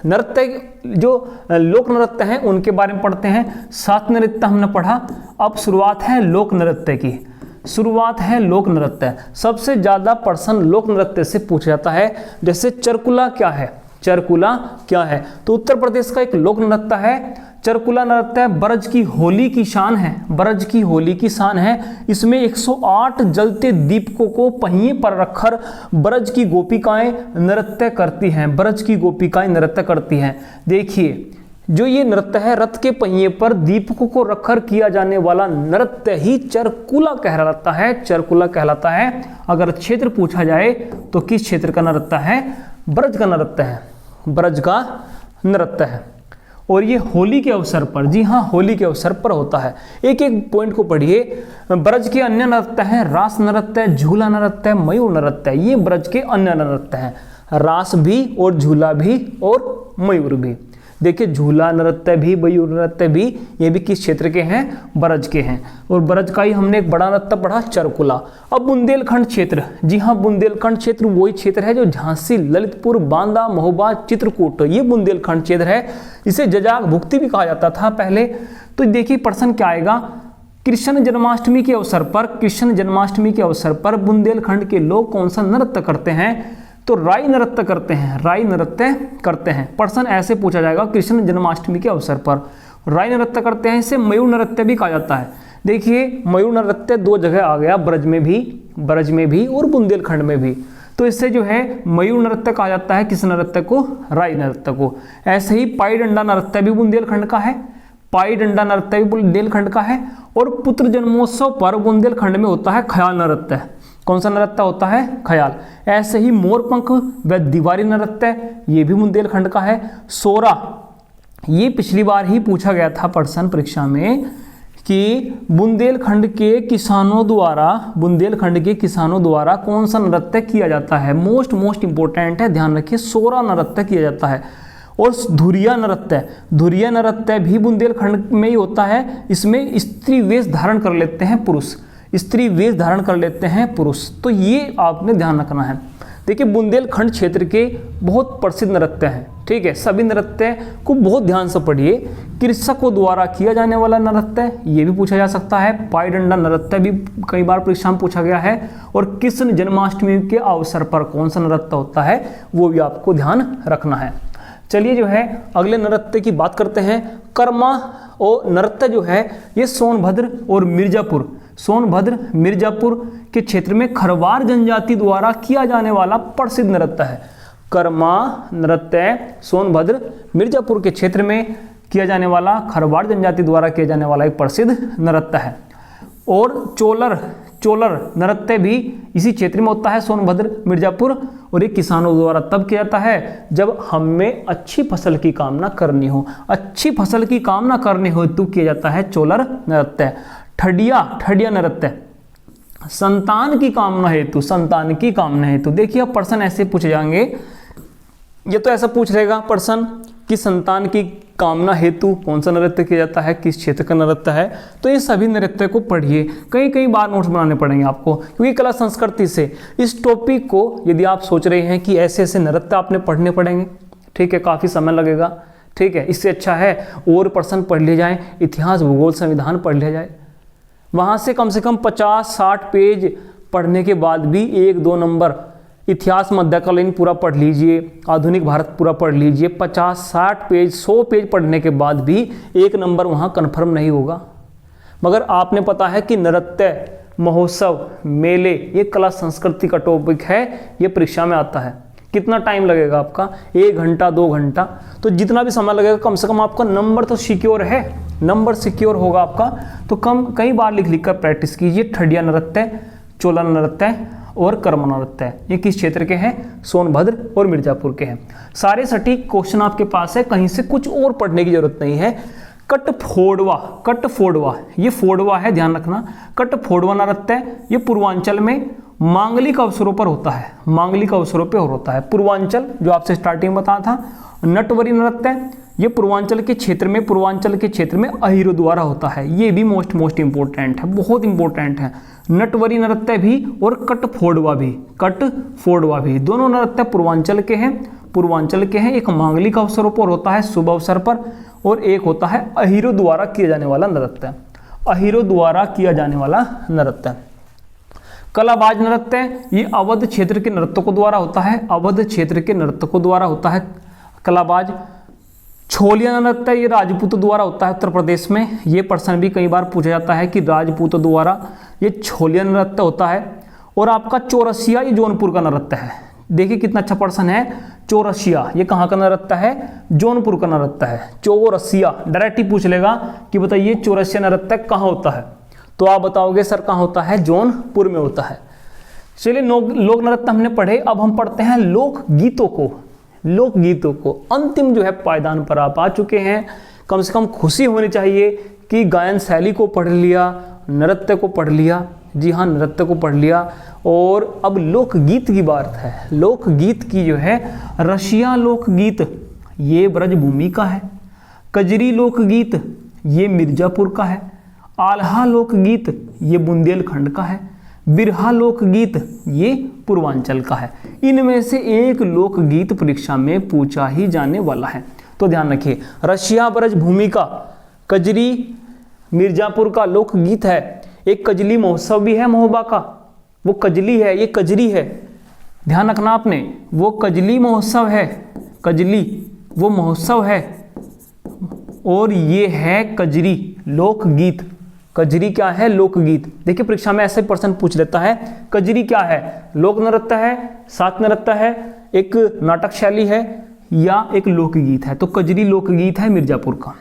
नृत्य, जो लोक नृत्य हैं उनके बारे में पढ़ते हैं। शास्त्रीय नृत्य हमने पढ़ा, अब शुरुआत है लोक नृत्य की। सबसे ज्यादा प्रश्न लोक नृत्य से पूछा जाता है। जैसे चरकुला क्या है? तो उत्तर प्रदेश का एक लोक नृत्य है, चरकुला नृत्य। ब्रज की होली की शान है। इसमें 108 जलते दीपकों को पहिए पर रखकर ब्रज की गोपिकाएं नृत्य करती हैं। देखिए, जो ये नृत्य है, रथ के पहिए पर दीपकों को रखकर किया जाने वाला नृत्य ही चरकुला कहलाता है। अगर क्षेत्र पूछा जाए तो किस क्षेत्र का नृत्य है? ब्रज का नृत्य है। ब्रज का नृत्य है। और ये होली के अवसर पर, जी हाँ होली के अवसर पर होता है। एक एक पॉइंट को पढ़िए। ब्रज के अन्य नृत्य हैं रास नृत्य, झूला नृत्य, मयूर नृत्य। ये ब्रज के अन्य नृत्य हैं, रास भी और झूला भी और मयूर भी। देखिए झूला नृत्य भी, मयूर नृत्य भी, ये भी किस क्षेत्र के हैं? ब्रज के हैं। और ब्रज का ही हमने एक बड़ा नृत्य पढ़ा चरकुला। अब बुंदेलखंड क्षेत्र, जी हाँ बुंदेलखंड क्षेत्र वही क्षेत्र है जो झांसी, ललितपुर, बांदा, महोबा, चित्रकूट, ये बुंदेलखंड क्षेत्र है। इसे जजाग भुक्ति भी कहा जाता था पहले। तो देखिए प्रश्न क्या आएगा, कृष्ण जन्माष्टमी के अवसर पर, कृष्ण जन्माष्टमी के अवसर पर बुंदेलखंड के लोग कौन सा नृत्य करते हैं? तो राई नृत्य करते हैं, राई नृत्य करते हैं। प्रश्न ऐसे पूछा जाएगा कृष्ण जन्माष्टमी के अवसर पर राई नृत्य करते हैं। इसे मयूर नृत्य भी कहा जाता है। देखिए मयूर नृत्य दो जगह आ गया, ब्रज में भी और बुंदेलखंड में भी। तो इससे जो है मयूर नृत्य कहा जाता है किस नृत्य को? राई नृत्य को। ऐसे ही पाई डंडा नृत्य भी बुंदेलखंड का है, पाई डंडा नृत्य भी बुंदेलखंड का है। और पुत्र जन्मोत्सव पर बुंदेलखंड में होता है ख्याल नृत्य। कौन सा नृत्य होता है? ख्याल। ऐसे ही मोरपंख व दीवारी नृत्य, ये भी बुंदेलखंड का है। सोरा, ये पिछली बार ही पूछा गया था प्रश्न परीक्षा में कि बुंदेलखंड के किसानों द्वारा कौन सा नृत्य किया जाता है? मोस्ट इंपोर्टेंट है, ध्यान रखिए, सोरा नृत्य किया जाता है। और धुरिया नृत्य भी बुंदेलखंड में ही होता है। इसमें स्त्री वेश धारण कर लेते हैं पुरुष, स्त्री वेश धारण कर लेते हैं पुरुष। तो ये आपने ध्यान रखना है। देखिए बुंदेलखंड क्षेत्र के बहुत प्रसिद्ध नृत्य हैं, ठीक है। सभी नृत्य को बहुत ध्यान से पढ़िए। कृषकों द्वारा किया जाने वाला नृत्य, ये भी पूछा जा सकता है। पाई डंडा नृत्य भी कई बार परीक्षा में पूछा गया है। और कृष्ण जन्माष्टमी के अवसर पर कौन सा नृत्य होता है, वो भी आपको ध्यान रखना है। चलिए जो है अगले नृत्य की बात करते हैं। कर्मा और नृत्य जो है ये सोनभद्र और मिर्जापुर के क्षेत्र में खरवार जनजाति द्वारा किया जाने वाला प्रसिद्ध नृत्य है। कर्मा नृत्य सोनभद्र मिर्जापुर के क्षेत्र में किया जाने वाला, खरवार जनजाति द्वारा किया जाने वाला एक प्रसिद्ध नृत्य है। और चोलर नृत्य भी इसी क्षेत्र में होता है, सोनभद्र मिर्जापुर। और ये किसानों द्वारा तब किया जाता है जब हमें अच्छी फसल की कामना करनी हो, अच्छी फसल की कामना करने हो तो किया जाता है चोलर नृत्य। ठडिया नृत्य संतान की कामना हेतु। देखिए अब प्रश्न ऐसे पूछे जाएंगे, ये तो ऐसा पूछ रहेगा प्रश्न कि संतान की कामना हेतु कौन सा नृत्य किया जाता है, किस क्षेत्र का नृत्य है। तो ये सभी नृत्य को पढ़िए, कई बार नोट्स बनाने पड़ेंगे आपको, क्योंकि कला संस्कृति से इस टॉपिक को यदि आप सोच रहे हैं कि ऐसे ऐसे नृत्य आपने पढ़ने पड़ेंगे, ठीक है, काफ़ी समय लगेगा, ठीक है। इससे अच्छा है और प्रश्न पढ़ लिए जाए, इतिहास, भूगोल, संविधान पढ़ लिया जाए। वहाँ से कम 50-60 पेज पढ़ने के बाद भी 1-2 नंबर, इतिहास मध्यकालीन पूरा पढ़ लीजिए, आधुनिक भारत पूरा पढ़ लीजिए, 50-60 पेज 100 पेज पढ़ने के बाद भी 1 नंबर वहाँ कन्फर्म नहीं होगा। मगर आपने पता है कि नृत्य, महोत्सव, मेले, ये कला संस्कृति का टॉपिक है, ये परीक्षा में आता है। कितना टाइम लगेगा आपका? 1 घंटा 2 घंटा। तो जितना भी समय लगेगा कम से कम आपका नंबर तो सिक्योर है, नंबर सिक्योर होगा आपका। तो कई बार लिख कर प्रैक्टिस कीजिए। ठडिया नृत्य, चोला नृत्य और कर्म नृत्य, ये किस क्षेत्र के हैं? सोनभद्र और मिर्जापुर के हैं। सारे सटीक क्वेश्चन आपके पास है, कहीं से कुछ और पढ़ने की जरूरत नहीं है। कटफोड़वा, ये फोड़वा है, ध्यान रखना। कटफोड़वा नृत्य ये पूर्वांचल में मांगलिक अवसरों पर होता है, पूर्वांचल जो आपसे स्टार्टिंग में बताया था। नटवरी नृत्य ये पूर्वांचल के क्षेत्र में अहीरों द्वारा होता है। ये भी मोस्ट इंपोर्टेंट है, बहुत इंपोर्टेंट है। नटवरी नृत्य भी और कटफोड़वा भी दोनों नृत्य पूर्वांचल के हैं। एक मांगलिक अवसरों पर होता है, शुभ अवसर पर, और एक होता है अहीरों द्वारा किया जाने वाला कलाबाज नृत्य ये अवध क्षेत्र के नर्तकों द्वारा होता है, कलाबाज। छोलिया नृत्य ये राजपूतों द्वारा होता है उत्तर प्रदेश में। ये प्रश्न भी कई बार पूछा जाता है कि राजपूतों द्वारा ये छोलिया नृत्य होता है। और आपका चौरसिया ये जौनपुर का नृत्य है। देखिए कितना अच्छा प्रश्न है। चौरसिया ये कहाँ का नृत्य है? जौनपुर का नृत्य है। चौरसिया डायरेक्ट ही पूछ लेगा कि बताइए चौरसिया नृत्य कहाँ होता है, तो आप बताओगे सर कहाँ होता है? जौनपुर में होता है। चलिए लोक नृत्य हमने पढ़े, अब हम पढ़ते हैं लोक गीतों को। लोकगीतों को अंतिम जो है पायदान पर आप आ चुके हैं। कम से कम खुशी होनी चाहिए कि गायन शैली को पढ़ लिया, नृत्य को पढ़ लिया, जी हाँ नृत्य को पढ़ लिया। और अब लोकगीत की बात है। लोकगीत की जो है रशिया लोकगीत ये ब्रजभूमि का है, कजरी लोकगीत ये मिर्जापुर का है, आल्हा लोकगीत ये बुंदेलखंड का है, बिरहा लोकगीत ये पूर्वांचल का है। इनमें से एक लोकगीत परीक्षा में पूछा ही जाने वाला है, तो ध्यान रखिए। रशिया ब्रजभूमि का, कजरी मिर्जापुर का लोकगीत है। एक कजली महोत्सव भी है महोबा का, वो कजली है, ये कजरी है, ध्यान रखना आपने। वो कजली महोत्सव है, कजली वो महोत्सव है, और ये है कजरी लोकगीत। कजरी क्या है? लोकगीत। देखिए परीक्षा में ऐसे प्रश्न पूछ लेता है, कजरी क्या है? लोक नृत्य है, सात नृत्य है, एक नाटक शैली है, या एक लोकगीत है? तो कजरी लोकगीत है मिर्जापुर का।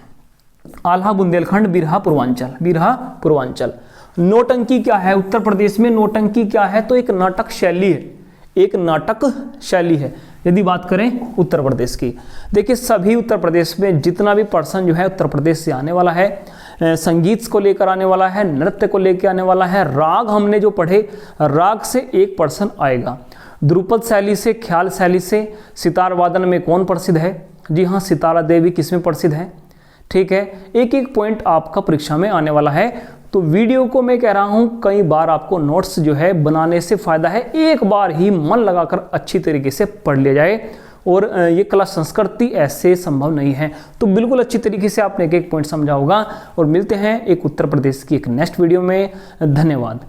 आल्हा बुंदेलखंड, बिरहा पूर्वांचल, बिरहा पूर्वांचल। नौटंकी क्या है? उत्तर प्रदेश में नौटंकी क्या है? तो एक नाटक शैली है, एक नाटक शैली है। यदि बात करें उत्तर प्रदेश की, देखिए सभी उत्तर प्रदेश में जितना भी पर्सन जो है उत्तर प्रदेश से आने वाला है, संगीत को लेकर आने वाला है, नृत्य को लेकर आने वाला है, राग हमने जो पढ़े, राग से एक पर्सन आएगा। ध्रुपद शैली से, ख्याल शैली से, सितार वादन में कौन प्रसिद्ध है? जी हाँ सितारा देवी किसमें प्रसिद्ध है? ठीक है, एक एक पॉइंट आपका परीक्षा में आने वाला है। तो वीडियो को मैं कह रहा हूं कई बार आपको नोट्स जो है बनाने से फायदा है, एक बार ही मन लगाकर अच्छी तरीके से पढ़ लिया जाए। और ये कला संस्कृति ऐसे संभव नहीं है, तो बिल्कुल अच्छी तरीके से आपने एक एक पॉइंट समझा होगा। और मिलते हैं एक उत्तर प्रदेश की एक नेक्स्ट वीडियो में। धन्यवाद।